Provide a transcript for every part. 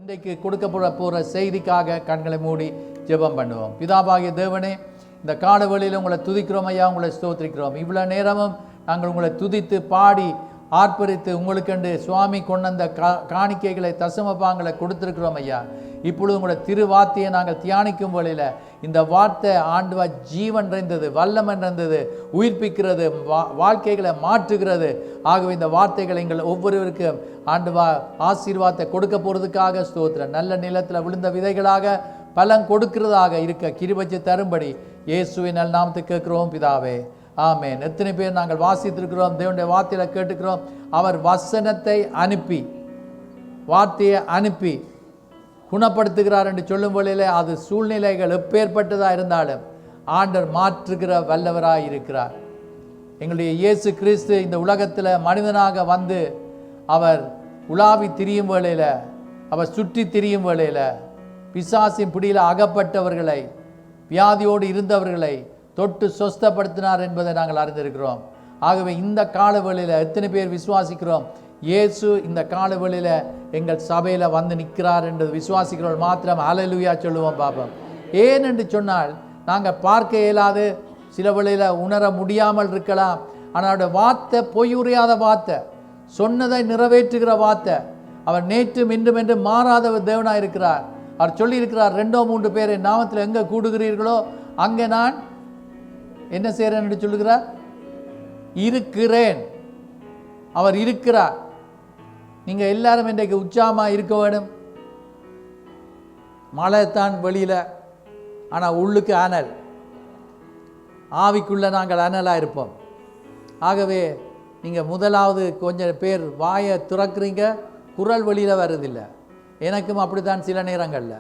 இன்றைக்கு கொடுக்கப்பட போகிற செய்திக்காக கண்களை மூடி ஜெபம் பண்ணுவோம். பிதாவாகிய தேவனே, இந்த காலவெளியில் உங்களை துதிக்கிறோம் ஐயா, உங்களை ஸ்தோத்திரிக்கிறோம். இவ்வளோ நேரமும் நாங்கள் உங்களை துதித்து பாடி ஆர்ப்பரித்து உங்களுக்கென்று சுவாமி கொண்ட காணிக்கைகளை தசமபாங்களை கொடுத்துருக்கிறோம் ஐயா. இப்பொழுது உங்களோட திருவார்த்தையை நாங்கள் தியானிக்கும் வழியில் இந்த வார்த்தை ஆண்டவா ஜீவன் நிறைந்தது, வல்லமை நிறைந்தது, உயிர்ப்பிக்கிறது, வாழ்க்கைகளை மாற்றுகிறது. ஆகவே இந்த வார்த்தைகளை எங்கள் ஒவ்வொருவருக்கும் ஆண்டவா ஆசீர்வாதத்தை கொடுக்க போகிறதுக்காக ஸ்தோத்திரம். நல்ல நிலத்தில் விழுந்த விதைகளாக பலன் கொடுக்கிறதாக இருக்க கிருபை தரும்படி இயேசுவின் நல்ல நாமத்தை கேட்கிறோம் பிதாவே, ஆமென். எத்தனை பேர் நாங்கள் வாசித்திருக்கிறோம், தேவனுடைய வார்த்தையில கேட்டுக்கிறோம். அவர் வசனத்தை அனுப்பி, வார்த்தையை அனுப்பி குணப்படுத்துகிறார் என்று சொல்லும் வேளையிலே அது சூழ்நிலைகள் எப்பேற்பட்டதாக இருந்தாலும் ஆண்டவர் மாற்றுகிற வல்லவராய் இருக்கிறார். எங்களுடைய இயேசு கிறிஸ்து இந்த உலகத்தில் மனிதனாக வந்து அவர் உலாவி திரியும் வேளையில், அவர் சுற்றி திரியும் வேளையில் பிசாசின் பிடியில் அகப்பட்டவர்களை, வியாதியோடு இருந்தவர்களை தொட்டு சொஸ்தப்படுத்தினார் என்பதை நாங்கள் அறிந்திருக்கிறோம். ஆகவே இந்த காலவெளியில் எத்தனை பேர் விசுவாசிக்கிறோம், இயேசு இந்த காலவெளியில் எங்கள் சபையில் வந்து நிற்கிறார் என்று விசுவாசிக்கிறோம் மாத்திரம் ஹல்லேலூயா சொல்லுவோம் பாப்போம். ஏன் என்று சொன்னால் நாங்கள் பார்க்க இயலாது, சில வேளையில் உணர முடியாமல் இருக்கலாம். ஆனால் வார்த்தை பொய் உரையாத வார்த்தை, சொன்னதை நிறைவேற்றுகிற வார்த்தை. அவர் நேற்றும் இன்றும் என்று மாறாத தேவனாக இருக்கிறார். அவர் சொல்லியிருக்கிறார், 2-3 பேர் என் நாமத்தில் எங்கே கூடுகிறீர்களோ அங்கே நான் என்ன செய்கிறேன் என்று சொல்லுகிறார், இருக்கிறேன். அவர் இருக்கிறார். நீங்கள் எல்லாரும் இன்றைக்கு உற்சாகமாக இருக்க வேணும். மழை தான் வெளியில், ஆனால் உள்ளுக்கு அனல், ஆவிக்குள்ளே நாங்கள் அனலாக இருப்போம். ஆகவே நீங்கள் முதலாவது கொஞ்சம் பேர் வாயை திறக்கிறீங்க, குரல் வெளியில் வருதில்லை. எனக்கும் அப்படித்தான் சில நேரங்களில்.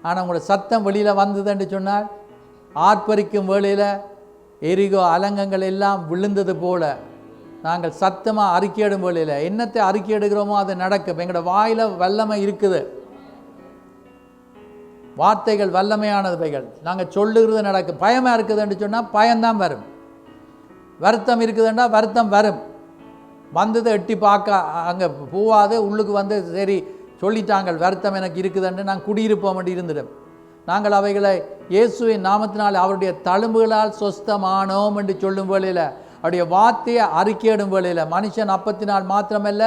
ஆனால் உங்களோட சத்தம் வெளியில் வந்ததுன்னு சொன்னால் ஆர்ப்பரிக்கும் வேளையில் எரிகோ அலங்கங்கள் எல்லாம் விழுந்தது போல நாங்கள் சத்தமாக அறிக்கையிடும் வேளையில் என்னத்தை அறிக்கையிடுகிறோமோ அது நடக்கும். எங்களோட வாயில் வல்லமை இருக்குது, வார்த்தைகள் வல்லமையானவைகள். நாங்கள் சொல்லுகிறது நடக்கும். பயமாக இருக்குதுன்னு சொன்னால் பயம்தான் வரும். வருத்தம் இருக்குதுன்னா வருத்தம் வரும். வந்ததை எட்டி பார்க்க அங்கே போவாது, உள்ளுக்கு வந்து சரி சொல்லிட்டாங்க வருத்தம் எனக்கு இருக்குதுன்னு நான் குடியிருப்போம் என்று இருந்துடும். நாங்கள் அவைகளை இயேசுவின் நாமத்தினால் அவருடைய தழும்புகளால் சொஸ்தமானோம் என்று சொல்லும் வேளையில், அவருடைய வார்த்தையை அறிக்கையிடும் வேளையில், மனுஷன் அப்பத்தினால் மாத்திரமல்ல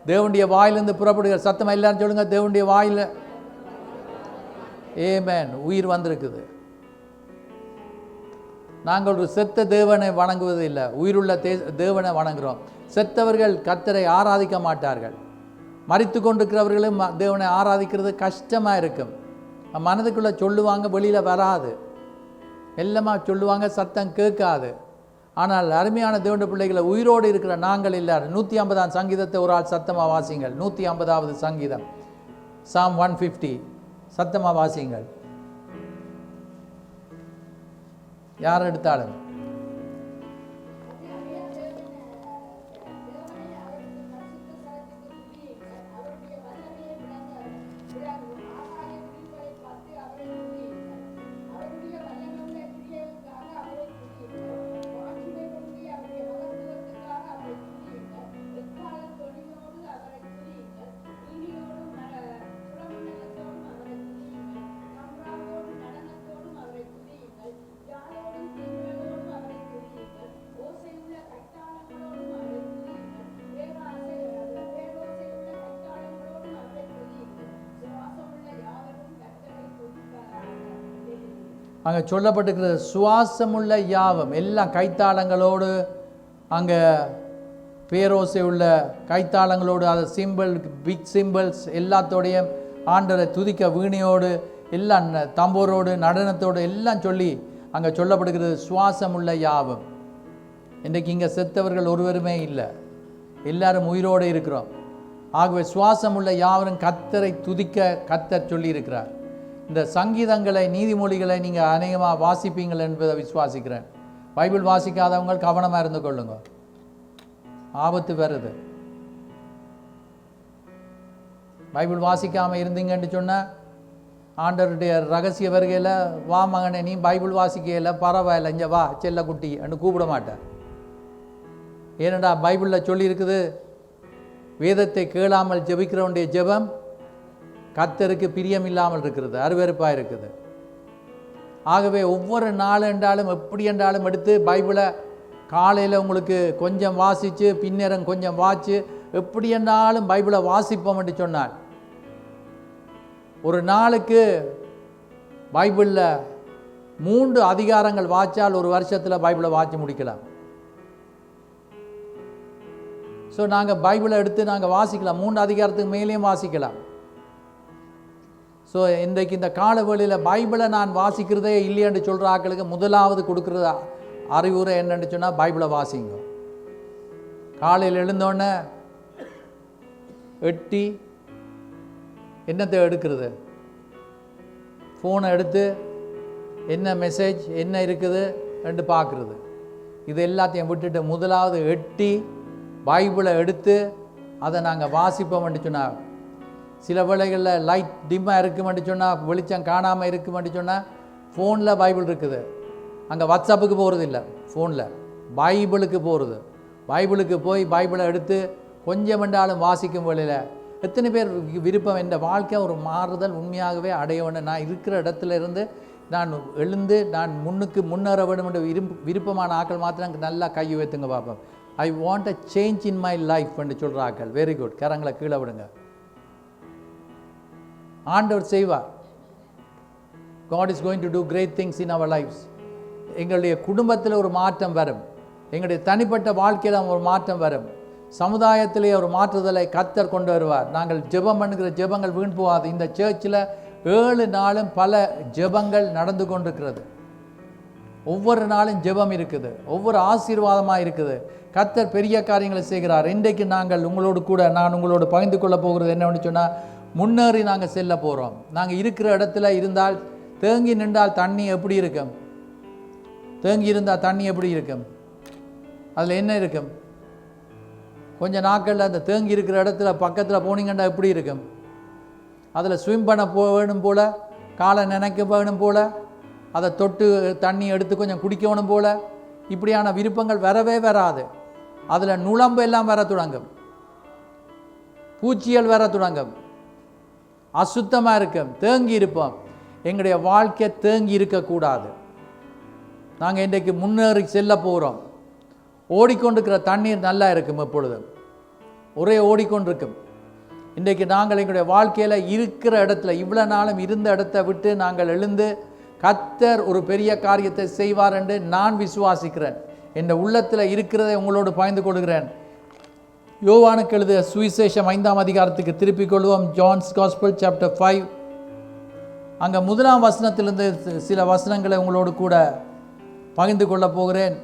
தேவனுடைய வாயிலிருந்து புறப்படுகிற சத்தம் எல்லாரும் சொல்லுங்க, தேவனுடைய வாயில் ஆமென் உயிர் வந்திருக்குது. நாங்கள் ஒரு செத்த தேவனை வணங்குவது இல்லை, உயிருள்ள தேவனை வணங்குகிறோம். செத்தவர்கள் கர்த்தரை ஆராதிக்க மாட்டார்கள். மரித்து கொண்டிருக்கிறவர்களும் தேவனை ஆராதிக்கிறது கஷ்டமாக இருக்கும். மனதுக்குள்ளே சொல்லுவாங்க, வெளியில் வராது, எல்லாமா சொல்லுவாங்க, சத்தம் கேட்காது. ஆனால் அருமையான தேவனுடைய பிள்ளைகளை, உயிரோடு இருக்கிற நாங்கள் எல்லாரும் 150ஆம் சங்கீதத்தை ஒரு ஆள் சத்தமாக வாசிங்கள். 150வது சங்கீதம், Psalm 150 சத்தமாக வாசிங்கள். யார் எடுத்தாலும் அங்கே சொல்லப்பட்டிருக்கிற சுவாசமுள்ள யாவும் எல்லாம் கைத்தாளங்களோடு, அங்கே பேரோசை உள்ள கைத்தாளங்களோடு, அது சிம்பிள் பிக் சிம்பிள்ஸ் எல்லாத்தோடையும் ஆண்டரை துதிக்க வீணையோடு எல்லாம் தம்போரோடு நடனத்தோடு எல்லாம் சொல்லி அங்கே சொல்லப்படுகிறது சுவாசமுள்ள யாவும். இன்றைக்கு இங்கே செத்தவர்கள் ஒருவருமே இல்லை, எல்லாரும் உயிரோடு இருக்கிறோம். ஆகவே சுவாசமுள்ள யாவரும் கர்த்தரை துதிக்க கர்த்தர் சொல்லி இருக்கிறார். இந்த சங்கீதங்களை, நீதிமொழிகளை நீங்கள் அநேகமாக வாசிப்பீங்கள் என்பதை விசுவாசிக்கிறேன். பைபிள் வாசிக்காதவங்க கவனமாக இருந்து கொள்ளுங்க, ஆபத்து வருது. பைபிள் வாசிக்காமல் இருந்தீங்கன்னு சொன்னால் ஆண்டவருடைய ரகசிய வருகையில், வா மகனே நீ பைபிள் வாசிக்கையில் பரவாயில்ல, இங்கே வா செல்ல குட்டி என்று கூப்பிட மாட்டேன். ஏனெண்டா பைபிளில் சொல்லியிருக்குது, வேதத்தை கேளாமல் ஜெபிக்கிறவனுடைய ஜெபம் கர்த்தருக்கு பிரியம் இல்லாமல் இருக்கிறது, அருவருப்பாக இருக்குது. ஆகவே ஒவ்வொரு நாள் என்றாலும் எப்படி என்றாலும் எடுத்து பைபிளை காலையில் உங்களுக்கு கொஞ்சம் வாசித்து பின்னேரம் கொஞ்சம் வாச்சு எப்படி என்றாலும் பைபிளை வாசிப்போம் என்று சொன்னார். ஒரு நாளுக்கு பைபிளில் 3 அதிகாரங்கள் வாய்ச்சால் ஒரு வருஷத்தில் பைபிளை வாய்ச்சி முடிக்கலாம். ஸோ நாங்கள் பைபிளை எடுத்து நாங்கள் வாசிக்கலாம், 3 அதிகாரத்துக்கு மேலேயும் வாசிக்கலாம். ஸோ இன்றைக்கு இந்த காலவெளியில் பைபிளை நான் வாசிக்கிறதே இல்லைன்னு சொல்கிற ஆட்களுக்கு முதலாவது கொடுக்குற அறிவுரை என்னன்னு சொன்னால் பைபிளை வாசிங்க. காலையில் எழுந்தோடனே எட்டி என்னத்தை எடுக்கிறது, ஃபோனை எடுத்து என்ன மெசேஜ் என்ன இருக்குது என்று பார்க்குறது. இது எல்லாத்தையும் விட்டுட்டு முதலாவது எட்டி பைபிளை எடுத்து அதை நாங்கள் வாசிப்போம்னு சொன்னால், சில வேளைகளில் லைட் டிம்மாக இருக்குமென்று சொன்னால், வெளிச்சம் காணாமல் இருக்குமென்று சொன்னால் ஃபோனில் பைபிள் இருக்குது, அங்கே வாட்ஸ்அப்புக்கு போகிறது இல்லை, ஃபோனில் பைபிளுக்கு போகிறது. பைபிளுக்கு போய் பைபிளை எடுத்து கொஞ்சம் என்றாலும் வாசிக்கும் வேளையில் எத்தனை பேர் விருப்பம், இந்த வாழ்க்கை ஒரு மாறுதல் உண்மையாகவே அடைய வேண்டும், நான் இருக்கிற இடத்துல இருந்து நான் எழுந்து நான் முன்னேற வேண்டும் என்று விருப்பமான ஆக்கள் மாத்திரம் நல்லா கை வைத்துங்க பார்ப்போம். I want a change in my life என்று சொல்கிற ஆக்கள், வெரி குட், கரங்களை கீழே விடுங்க. ஆண்டவர் செய்வார். God is going to do great things in our lives. எங்களுடைய குடும்பத்தில் ஒரு மாற்றம் வரும், எங்களுடைய தனிப்பட்ட வாழ்க்கையில் ஒரு மாற்றம் வரும், சமுதாயத்திலே ஒரு மாற்றுதலை கர்த்தர் கொண்டு வருவார். நாங்கள் ஜெபம் பண்ணுகிற ஜெபங்கள் வீண் போகாது. இந்த சர்ச்சில் 7 நாளும் பல ஜெபங்கள் நடந்து கொண்டிருக்கிறது. ஒவ்வொரு நாளும் ஜெபம் இருக்குது, ஒவ்வொரு ஆசீர்வாதமாக இருக்குது. கர்த்தர் பெரிய காரியங்களை செய்கிறார். இன்றைக்கு நாங்கள் உங்களோடு கூட நான் உங்களோடு பகிர்ந்து கொள்ள போகிறது என்னன்னு சொன்னால், முன்னேறி நாங்கள் செல்ல போகிறோம். நாங்கள் இருக்கிற இடத்துல இருந்தால் தேங்கி நின்றால் தண்ணி எப்படி இருக்கும், தேங்கி இருந்தால் தண்ணி எப்படி இருக்கும், அதில் என்ன இருக்கும்? கொஞ்சம் நாட்களில் அந்த தேங்கி இருக்கிற இடத்துல பக்கத்தில் போனீங்கன்னா எப்படி இருக்கும்? அதில் ஸ்விம் பண்ண வேணும் போல், காலை நினைக்க வேணும் போல், அதை தொட்டு தண்ணி எடுத்து கொஞ்சம் குடிக்கணும் போல், இப்படியான விருப்பங்கள் வரவே வராது. அதில் நுழம்பு எல்லாம் வர தொடங்கும், பூச்சிகள் வர தொடங்கும், அசுத்தமாக இருக்கும், தேங்கி இருப்போம். எங்களுடைய வாழ்க்கை தேங்கி இருக்கக்கூடாது. நாங்கள் இன்றைக்கு முன்னேறி செல்ல போகிறோம். ஓடிக்கொண்டிருக்கிற தண்ணீர் நல்லா இருக்கும், எப்பொழுதும் ஒரே ஓடிக்கொண்டிருக்கும். இன்றைக்கு நாங்கள் எங்களுடைய வாழ்க்கையில் இருக்கிற இடத்துல இவ்வளோ நாளும் இருந்த இடத்தை விட்டு நாங்கள் எழுந்து கர்த்தர் ஒரு பெரிய காரியத்தை செய்வார் என்று நான் விசுவாசிக்கிறேன். என் உள்ளத்தில் இருக்கிறதை உங்களோடு பகிர்ந்து கொள்கிறேன். யோவானுக்கு எழுதிய சுவிசேஷம் 5ஆம் அதிகாரத்துக்கு திருப்பிக் கொள்வோம். John's gospel chapter 5. அங்கே 1ஆம் வசனத்திலிருந்து சில வசனங்களை உங்களோடு கூட பகிர்ந்து கொள்ள போகிறேன்.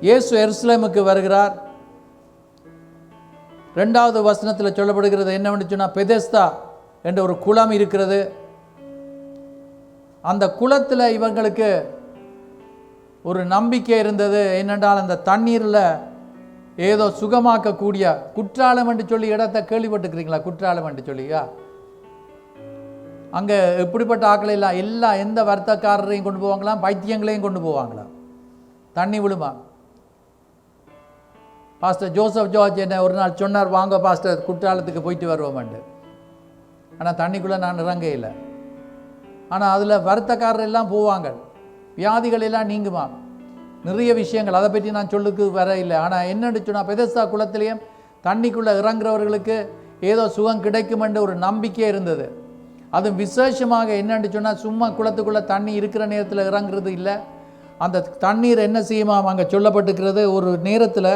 இயேசு எருசலேமுக்கு வருகிறார். 2வது வசனத்தில் சொல்லப்படுகிறது என்னவென்று சொன்னால், பெதெஸ்தா என்ற ஒரு குளம் இருக்கிறது. அந்த குளத்தில் இவங்களுக்கு ஒரு நம்பிக்கை இருந்தது. என்னென்றால் அந்த தண்ணீரில் ஏதோ சுகமாக்கக்கூடிய குற்றாலம் என்று சொல்லி இடத்தை கேள்விப்பட்டுக்கிறீங்களா? குற்றாலம் என்று சொல்லியா, அங்கே எப்படிப்பட்ட ஆக்களை எல்லாம் எந்த வர்த்தக்காரரையும் கொண்டு போவாங்களாம், பைத்தியங்களையும் கொண்டு போவாங்களாம், தண்ணி விழுமா. பாஸ்டர் ஜோசப் ஜார்ஜ் என்ன ஒரு நாள் சொன்னார், வாங்க பாஸ்டர் குற்றாலத்துக்கு போயிட்டு வருவோம்ண்டு. ஆனால் தண்ணிக்குள்ளே நான் இறங்க இல்லை. ஆனால் அதில் வர்த்தக்காரர் எல்லாம் போவாங்க, வியாதிகள் எல்லாம் நீங்குமா, நிறைய விஷயங்கள், அதை பற்றி நான் சொல்லுக்கு வர இல்லை. ஆனால் என்னென்னு சொன்னால், பெதெஸ்தா குளத்திலேயும் தண்ணிக்குள்ளே இறங்குறவர்களுக்கு ஏதோ சுகம் கிடைக்கும் என்ற ஒரு நம்பிக்கை இருந்தது. அது விசேஷமாக என்னென்னு சொன்னால், சும்மா குளத்துக்குள்ளே தண்ணி இருக்கிற நேரத்தில் இறங்குறது இல்லை. அந்த தண்ணீர் என்ன செய்யுமா அங்கே சொல்லப்பட்டிருக்கிறது, ஒரு நேரத்தில்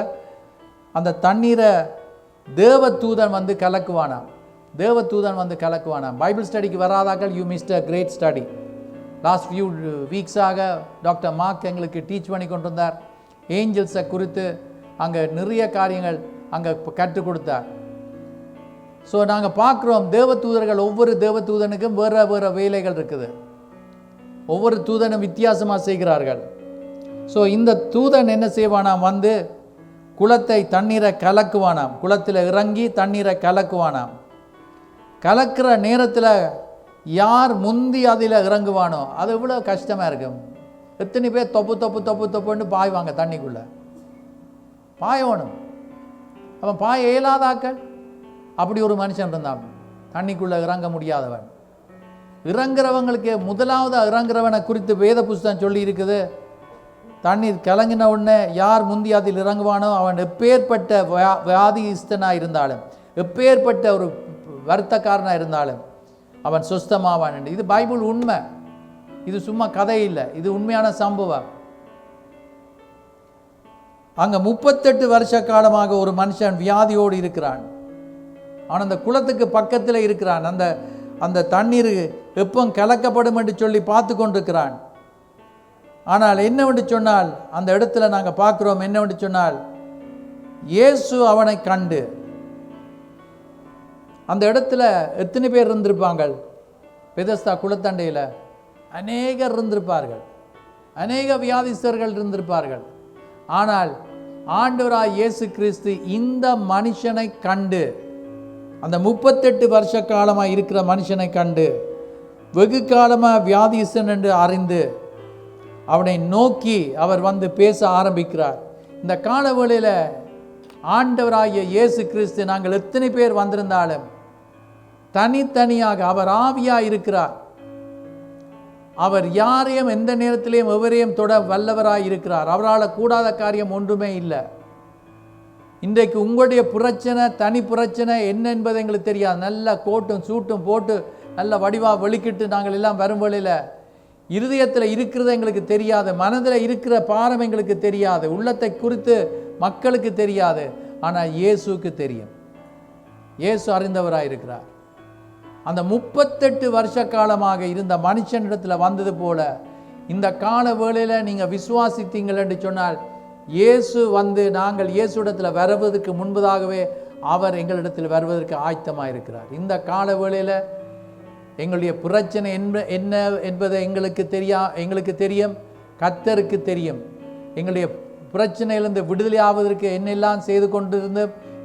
அந்த தண்ணீரை தேவதூதன் வந்து கலக்குவானாம். தேவதூதன் வந்து கலக்குவானாம். பைபிள் ஸ்டடிக்கு வராதாக்கள், you missed a great study. Last few வீக்ஸாக டாக்டர் மார்க் எங்களுக்கு டீச் பண்ணி கொண்டு வந்தார். ஏஞ்சல்ஸை குறித்து அங்கே நிறைய காரியங்கள் அங்கே கற்றுக் கொடுத்தார். ஸோ நாங்கள் பார்க்குறோம், தேவதூதர்கள் ஒவ்வொரு தேவதூதனுக்கும் வேறு வேறு வேலைகள் இருக்குது. ஒவ்வொரு தூதனும் வித்தியாசமாக செய்கிறார்கள். ஸோ இந்த தூதன் என்ன செய்வானாம், வந்து குளத்தை தண்ணீரை கலக்குவானாம், குளத்தில் இறங்கி தண்ணீரை கலக்குவானாம். கலக்கிற நேரத்தில் யார் முந்தி அதில் இறங்குவானோ, அது எவ்வளோ கஷ்டமாக இருக்கும். எத்தனை பேர் தொப்பு தொப்பு தொப்பு தொப்புன்னு பாய்வாங்க தண்ணிக்குள்ளே, பாயணும். அவன் பாய இயலாதாக்கள். அப்படி ஒரு மனுஷன் இருந்தான். தண்ணிக்குள்ளே இறங்க முடியாதவன். இறங்குறவங்களுக்கு முதலாவது இறங்குறவனை குறித்து வேத புஸ்தகம் சொல்லி இருக்குது. தண்ணீர் கலங்கின உடனே யார் முந்தி அதில் இறங்குவானோ அவன் எப்பேற்பட்ட வியாதிஸ்தனாக இருந்தாலும், எப்பேற்பட்ட ஒரு வருத்தக்காரனாக இருந்தாலும் அவன் சுஸ்தமாவான். இது பைபிள் உண்மை, இது சும்மா கதை இல்லை, இது உண்மையான சம்பவம். அங்கே 38 வருஷ காலமாக ஒரு மனுஷன் வியாதியோடு இருக்கிறான். அவன் அந்த குளத்துக்கு பக்கத்தில் இருக்கிறான். அந்த தண்ணீர் எப்போ கலக்கப்படும் என்று சொல்லி பார்த்து கொண்டிருக்கிறான். ஆனால் என்னவென்று சொன்னால் அந்த இடத்துல நாங்கள் பார்க்குறோம், என்னவென்று சொன்னால் இயேசு அவனை கண்டு, அந்த இடத்துல எத்தனை பேர் இருந்திருப்பாங்க? பெதஸ்தா குளத்தண்டையில் அநேகர் இருந்திருப்பார்கள், அநேக வியாதிஸ்தர்கள் இருந்திருப்பார்கள். ஆனால் ஆண்டவராய் இயேசு கிறிஸ்து இந்த மனுஷனை கண்டு, அந்த 38 வருஷ காலமாக இருக்கிற மனுஷனை கண்டு, வெகு காலமாக வியாதிஸ்தன் என்று அறிந்து அவனை நோக்கி அவர் வந்து பேச ஆரம்பிக்கிறார். இந்த காலவேளையில் ஆண்டவராகிய இயேசு கிறிஸ்து நாங்கள் எத்தனை பேர் வந்திருந்தாலும் தனித்தனியாக அவர் ஆவியாக இருக்கிறார். அவர் யாரையும் எந்த நேரத்திலையும் எவரையும் தொட வல்லவராய் இருக்கிறார். அவரால் கூடாத காரியம் ஒன்றுமே இல்லை. இன்றைக்கு உங்களுடைய பிரச்சனை, தனி பிரச்சனை என்ன என்பது எங்களுக்கு தெரியாது. நல்ல கோட்டும் சூட்டும் போட்டு நல்ல வடிவாக வெளிக்கிட்டு நாங்கள் எல்லாம் வரும் வழியில் இருதயத்தில் இருக்கிறது எங்களுக்கு தெரியாது, மனதில் இருக்கிற பாரம் எங்களுக்கு தெரியாது, உள்ளத்தை குறித்து மக்களுக்கு தெரியாது. ஆனால் இயேசுக்கு தெரியும். இயேசு அறிந்தவராக இருக்கிறார். அந்த 38 வருஷ காலமாக இருந்த மனுஷனிடத்தில் வந்தது போல இந்த கால வேளையில் நீங்கள் விசுவாசித்தீங்கள் என்று சொன்னால், இயேசு வந்து நாங்கள் இயேசு இடத்துல வருவதற்கு முன்பதாகவே அவர் எங்களிடத்தில் வருவதற்கு ஆயத்தமாக இருக்கிறார். இந்த கால வேளையில் எங்களுடைய பிரச்சனை என்ன என்பதை எங்களுக்கு தெரியும், கர்த்தருக்கு தெரியும். எங்களுடைய பிரச்சனையிலிருந்து விடுதலை ஆவதற்கு என்னெல்லாம் செய்து கொண்டிருந்து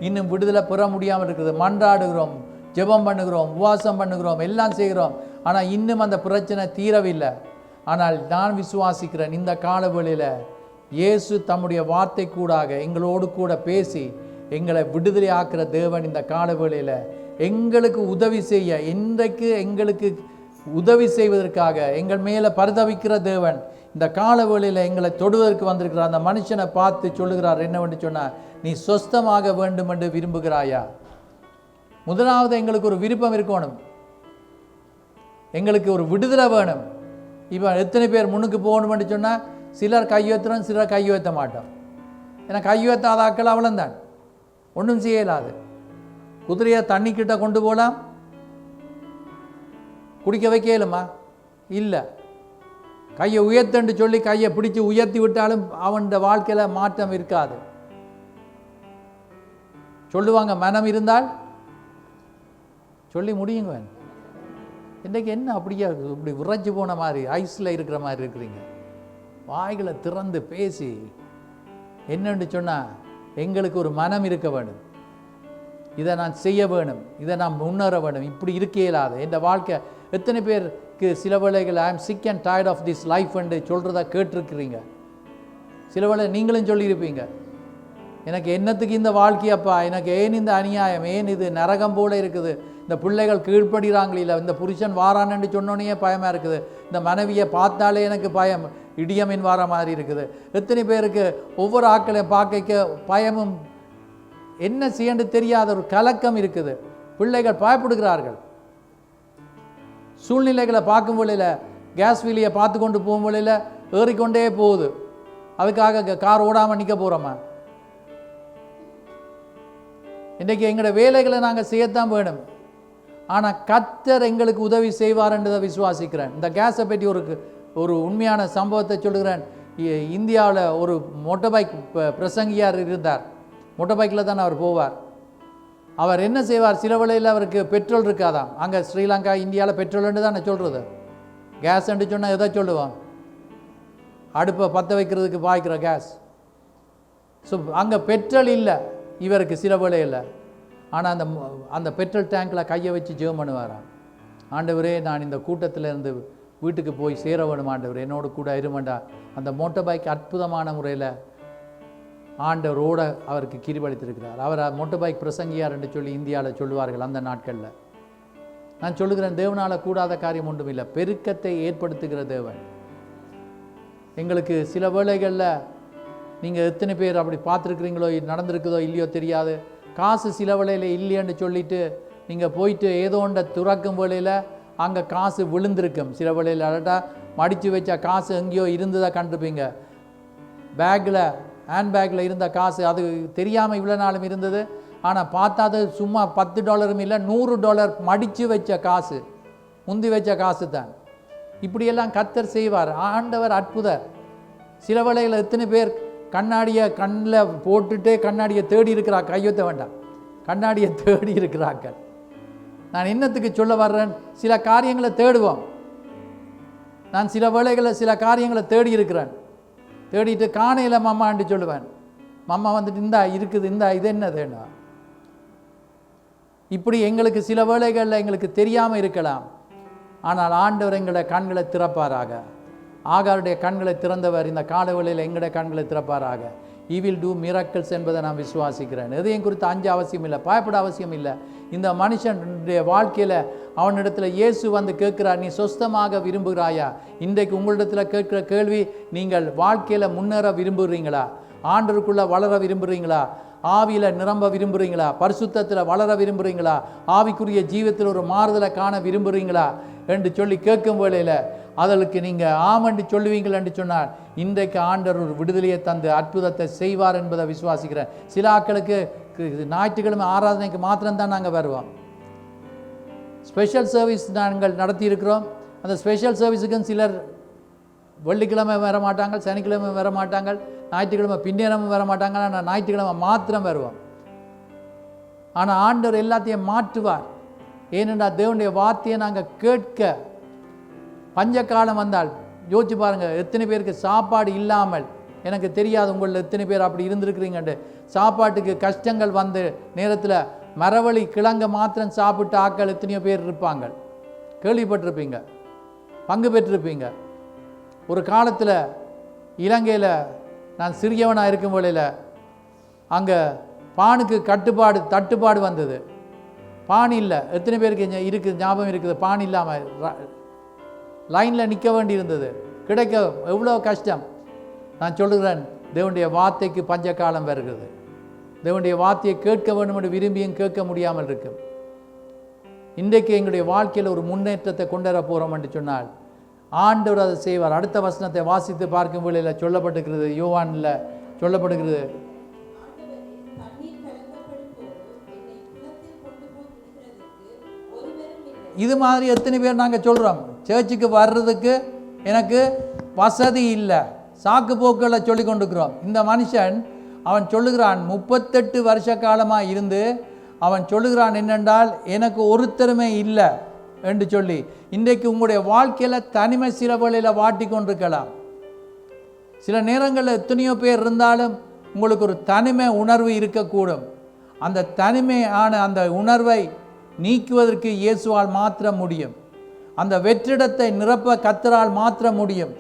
இன்னும் விடுதலை பெற முடியாமல் இருக்குது. மன்றாடுகிறோம், ஜெபம் பண்ணுகிறோம், உபவாசம் பண்ணுகிறோம், எல்லாம் செய்கிறோம். ஆனால் இன்னும் அந்த பிரச்சனை தீரவில்லை. ஆனால் நான் விசுவாசிக்கிறேன், இந்த காலவெளியில் இயேசு தம்முடைய வார்த்தை கூடாக எங்களோடு கூட பேசி எங்களை விடுதலை ஆக்கிற தேவன் இந்த காலவேளையில் எங்களுக்கு உதவி செய்ய, இன்றைக்கு எங்களுக்கு உதவி செய்வதற்காக எங்கள் மேலே பரிதவிக்கிற தேவன் இந்த காலவேளையில் எங்களை தொடுவதற்கு வந்திருக்கிறார். அந்த மனுஷனை பார்த்து சொல்லுகிறார், என்னவென்று சொன்னார், நீ சொஸ்தமாக வேண்டும் என்று விரும்புகிறாயா? முதலாவது எங்களுக்கு ஒரு விருப்பம் இருக்கணும், எங்களுக்கு ஒரு விடுதலை வேணும். இப்போ எத்தனை பேர் முன்னுக்கு போகணும் என்று சொன்னால், சிலர் கையெழுத்துறோம், சிலர் கையெழுத்த மாட்டோம். ஏன்னா கையெழுத்தாத ஆக்கள் அவ்வளோந்தான், ஒன்றும் செய்யலாது. குதிரையை தண்ணிக்கிட்ட கொண்டு போகலாம், குடிக்க வைக்கலுமா? இல்லை. கையை உயர்த்தண்டு சொல்லி கையை பிடிச்சி உயர்த்தி விட்டாலும் அவன் வாழ்க்கையில் மாற்றம் இருக்காது. சொல்லுவாங்க, மனம் இருந்தால் சொல்லி முடியுங்க. இன்றைக்கு என்ன அப்படியே இப்படி உறைச்சி போன மாதிரி ஐஸில் இருக்கிற மாதிரி இருக்கிறீங்க? வாய்களை திறந்து பேசி என்னன்னு சொன்னால், எங்களுக்கு ஒரு மனம் இருக்க வேணும், இதை நான் செய்ய வேணும், இதை நான் முன்னேற வேணும். இப்படி இருக்க இயலாது என் வாழ்க்கை. எத்தனை பேருக்கு சில வேளைகள் I am sick and tired of this life என்று சொல்கிறத கேட்டிருக்கிறீங்க. சில வேளை நீங்களும் சொல்லியிருப்பீங்க, எனக்கு என்னத்துக்கு இந்த வாழ்க்கையப்பா, எனக்கு ஏன் இந்த அநியாயம், ஏன் இது நரகம் போல இருக்குது, இந்த பிள்ளைகள் கீழ்ப்படுகிறாங்களே, இல்லை இந்த புருஷன் வாரான்னு சொன்னோன்னே பயமாக இருக்குது, இந்த மனைவியை பார்த்தாலே எனக்கு பயம், இடியமின் வார மாதிரி இருக்குது. எத்தனை பேருக்கு ஒவ்வொரு ஆட்களையும் பார்க்க பயமும் என்ன செய்யன்னு தெரியாத ஒரு கலக்கம் இருக்குது. பிள்ளைகள் பயப்படுகிறார்கள். சூழ்நிலைகளை பார்க்கும் வழியில், கேஸ் வீலியை பார்த்து கொண்டு போகும் வழியில் ஏறிக்கொண்டே போகுது. அதுக்காக கார் ஓடாமல் நிற்க போகிறோமா? இன்றைக்கி எங்களோட வேலைகளை நாங்கள் செய்யத்தான் வேணும். ஆனால் கர்த்தர் எங்களுக்கு உதவி செய்வார்ன்றதை விசுவாசிக்கிறேன். இந்த கேஸை பற்றி ஒரு உண்மையான சம்பவத்தை சொல்லுகிறேன். இந்தியாவில் ஒரு மோட்டர் பைக் பிரசங்கியார் இருந்தார். மோட்டர் பைக்கில் தான் அவர் போவார். அவர் என்ன செய்வார், சில வேளையில் அவருக்கு பெட்ரோல் இருக்காதான். அங்கே ஸ்ரீலங்கா, இந்தியாவில் பெட்ரோல்னு தான் நான் சொல்கிறது. கேஸ்ன்னு சொன்னால் எதை சொல்லுவோம், அடுப்பை பற்ற வைக்கிறதுக்கு பாய்க்கிற கேஸ். ஸோ அங்கே பெட்ரோல் இல்லை இவருக்கு சில வேளையில். ஆனால் அந்த பெட்ரோல் டேங்கில் கையை வச்சு ஜெபம் பண்ணுவாராம். ஆண்டவரே, நான் இந்த கூட்டத்தில் இருந்து வீட்டுக்கு போய் சேர வேணும் ஆண்டவர், என்னோடு கூட இருமண்டா. அந்த மோட்டர் பைக் அற்புதமான முறையில் ஆண்டவரோட அவருக்கு கிருபை அளித்திருக்கிறார். அவர் மோட்டர் பைக் பிரசங்கியார் என்று சொல்லி இந்தியாவில் சொல்லுவார்கள் அந்த நாட்களில். நான் சொல்லுகிறேன், தேவனால் கூடாத காரியம் ஒன்றும் இல்லை. பெருக்கத்தை ஏற்படுத்துகிற தேவன். எங்களுக்கு சில வேளைகளில் நீங்கள் எத்தனை பேர் அப்படி பார்த்துருக்குறீங்களோ, நடந்திருக்குதோ இல்லையோ தெரியாது, காசு சில வேளையில் இல்லைன்னு சொல்லிட்டு நீங்கள் போயிட்டு ஏதோ ஒன்றை துறக்கும் வேளையில் அங்கே காசு விழுந்திருக்கும். சில வேளையில் அடட்டா மடித்து வச்ச காசு எங்கேயோ இருந்ததாக கண்டிருப்பீங்க. பேக்கில், ஹேண்ட் பேக்கில் இருந்த காசு அது தெரியாமல் இவ்வளோ நாளும் இருந்தது. ஆனால் பார்த்தா அது சும்மா $10 இல்லை, $100 மடித்து வச்ச காசு, முந்தி வச்ச காசு தான். இப்படியெல்லாம் கர்த்தர் செய்வார். ஆண்டவர் அற்புதர். சில வேளையில் எத்தனை பேர் கண்ணாடியை கண்ணில் போட்டுட்டு கண்ணாடியை தேடி இருக்கிறாங்க. கையொத்த வேண்டாம், கண்ணாடியை தேடி இருக்கிறார்கள். நான் என்னத்துக்கு சொல்ல வர்றேன், சில காரியங்களை தேடுவோம். நான் சில வேளைகளில் சில காரியங்களை தேடி இருக்கிறேன். தேடிட்டு காணையில் மம்மான்னு சொல்லுவேன். மம்மா வந்துட்டு இந்தா இருக்குது, இந்தா இது என்னதுன்னா. இப்படி எங்களுக்கு சில வேளைகளில் எங்களுக்கு தெரியாமல் இருக்கலாம். ஆனால் ஆண்டவர் எங்களுடைய கண்களை திறப்பாராக. ஆகாருடைய கண்களை திறந்தவர் இந்த கால வேளையில் எங்களுடைய கண்களை திறப்பாராக. He will do miracles என்பதை நான் விசுவாசிக்கிறேன். எதையும் குறித்து அஞ்ச அவசியம் இல்லை, பயப்பட அவசியம் இல்லை. இந்த மனுஷனுடைய வாழ்க்கையில் அவனிடத்தில் இயேசு வந்து கேட்கிறார், நீ சொஸ்தமாக விரும்புகிறாயா? இன்றைக்கு உங்களிடத்தில் கேட்கிற கேள்வி, நீங்கள் வாழ்க்கையில் முன்னேற விரும்புகிறீங்களா? ஆண்டவருக்குள்ளே வளர விரும்புகிறீங்களா? ஆவியில் நிரம்ப விரும்புகிறீங்களா? பரிசுத்தத்தில் வளர விரும்புகிறீங்களா? ஆவிக்குரிய ஜீவத்தில் ஒரு மாறுதலை காண விரும்புகிறீங்களா என்று சொல்லி கேட்கும் வேளையில் அதற்கு நீங்கள் ஆமென்று சொல்லுவீங்கள் என்று சொன்னால் இன்றைக்கு ஆண்டவர் ஒரு விடுதலையை தந்து அற்புதத்தை செய்வார் என்பதை விசுவாசிக்கிறேன். சில ஆட்களுக்கு ஞாயிற்றுக்கிழமை ஆராதனைக்கு மாத்திரம்தான் நாங்கள் வருவோம். ஸ்பெஷல் சர்வீஸ் நாங்கள் நடத்தி இருக்கிறோம். அந்த ஸ்பெஷல் சர்வீஸுக்கும் சிலர் வெள்ளிக்கிழமை வர மாட்டாங்க, சனிக்கிழமை வர மாட்டாங்க, ஞாயிற்றுக்கிழமை பின்னேரமும் வர மாட்டாங்க. ஆனால் ஞாயிற்றுக்கிழமை மாத்திரம் வருவோம். ஆனால் ஆண்டவர் எல்லாத்தையும் மாற்றுவார். ஏனென்றால் தேவனுடைய வார்த்தையை நாங்கள் கேட்க பஞ்சகாலம் வந்தால் யோசிச்சு பாருங்கள், எத்தனை பேருக்கு சாப்பாடு இல்லாமல், எனக்கு தெரியாது உங்களில் எத்தனை பேர் அப்படி இருந்திருக்கிறீங்கண்டு, சாப்பாட்டுக்கு கஷ்டங்கள் வந்து நேரத்தில் மரவள்ளி கிழங்க மாத்திரம் சாப்பிட்டு ஆக்கள் எத்தனையோ பேர் இருப்பாங்க. கேள்விப்பட்டிருப்பீங்க, பங்கு பெற்றிருப்பீங்க. ஒரு காலத்தில் இலங்கையில் நான் சிறியவனாக இருக்கும் வேளையில் அங்கே பானுக்கு தட்டுப்பாடு வந்தது. பானி இல்லை. எத்தனை பேருக்கு இருக்குது ஞாபகம் இருக்குது? பானி இல்லாமல் லைனில் நிற்க வேண்டி இருந்தது. கிடைக்க எவ்வளோ கஷ்டம். நான் சொல்லுகிறேன், தேவனுடைய வார்த்தைக்கு பஞ்ச காலம் வருகிறது. தேவனுடைய வார்த்தையை கேட்க வேண்டும் என்று விரும்பியும் கேட்க முடியாமல் இருக்கும். இன்றைக்கு எங்களுடைய வாழ்க்கையில் ஒரு முன்னேற்றத்தை கொண்டு வர போகிறோம் என்று சொன்னால் ஆண்டவர் அதை செய்வார். அடுத்த வசனத்தை வாசித்து பார்க்கும் வேளையில் சொல்லப்பட்டிருக்கிறது, யோவானில் சொல்லப்படுகிறது, இது மாதிரி எத்தனை பேர் நாங்கள் சொல்கிறோம், சர்ச்சுக்கு வர்றதுக்கு எனக்கு வசதி இல்லை, சாக்கு போக்குகளை சொல்லி கொண்டிருக்கிறோம். இந்த மனுஷன் அவன் சொல்லுகிறான், 38 வருஷ காலமாக இருந்து அவன் சொல்லுகிறான் என்னென்றால் எனக்கு ஒருத்தருமே இல்லை என்று சொல்லி. இன்றைக்கு உங்களுடைய வாழ்க்கையில் தனிமை சில வேளையில் வாட்டி கொண்டிருக்கலாம். சில நேரங்களில் எத்தனையோ பேர் இருந்தாலும் உங்களுக்கு ஒரு தனிமை உணர்வு இருக்கக்கூடும். அந்த தனிமையான அந்த உணர்வை நீக்குவதற்கு இயேசுவால் மாத்திரம் முடியும். அந்த வெற்றிடத்தை நிரப்ப கர்த்தரால் மாத்திரம் முடியும்.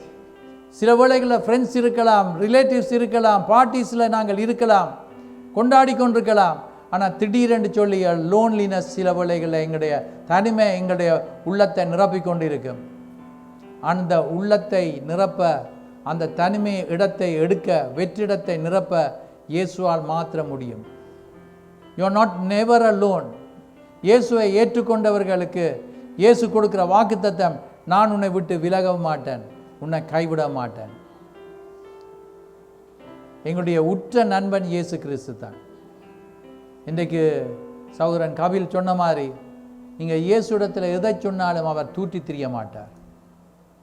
சில வேளைகளில் ஃப்ரெண்ட்ஸ் இருக்கலாம், ரிலேட்டிவ்ஸ் இருக்கலாம், பார்ட்டிஸில் நாங்கள் இருக்கலாம், கொண்டாடி கொண்டிருக்கலாம். ஆனால் திடீரென்று சொல்லி லோன்லினஸ் சில வேளைகளில் எங்களுடைய தனிமை எங்களுடைய உள்ளத்தை நிரப்பிக் கொண்டு இருக்கும். அந்த உள்ளத்தை நிரப்ப, அந்த தனிமை இடத்தை எடுக்க, வெற்றிடத்தை நிரப்ப இயேசுவால் மாத்திரம் முடியும். You are not never alone. இயேசுவை ஏற்றுக்கொண்டவர்களுக்கு இயேசு கொடுக்கிற வாக்குத்தத்தம், நான் உன்னை விட்டு விலக மாட்டேன், உன்னை கைவிட மாட்டேன். எங்களுடைய உற்ற நண்பன் இயேசு கிறிஸ்து தான். இன்றைக்கு சகோதரன் கபில் சொன்ன மாதிரி, நீங்கள் இயேசு இடத்துல எதை சொன்னாலும் அவர் தூட்டி திரிய மாட்டார்.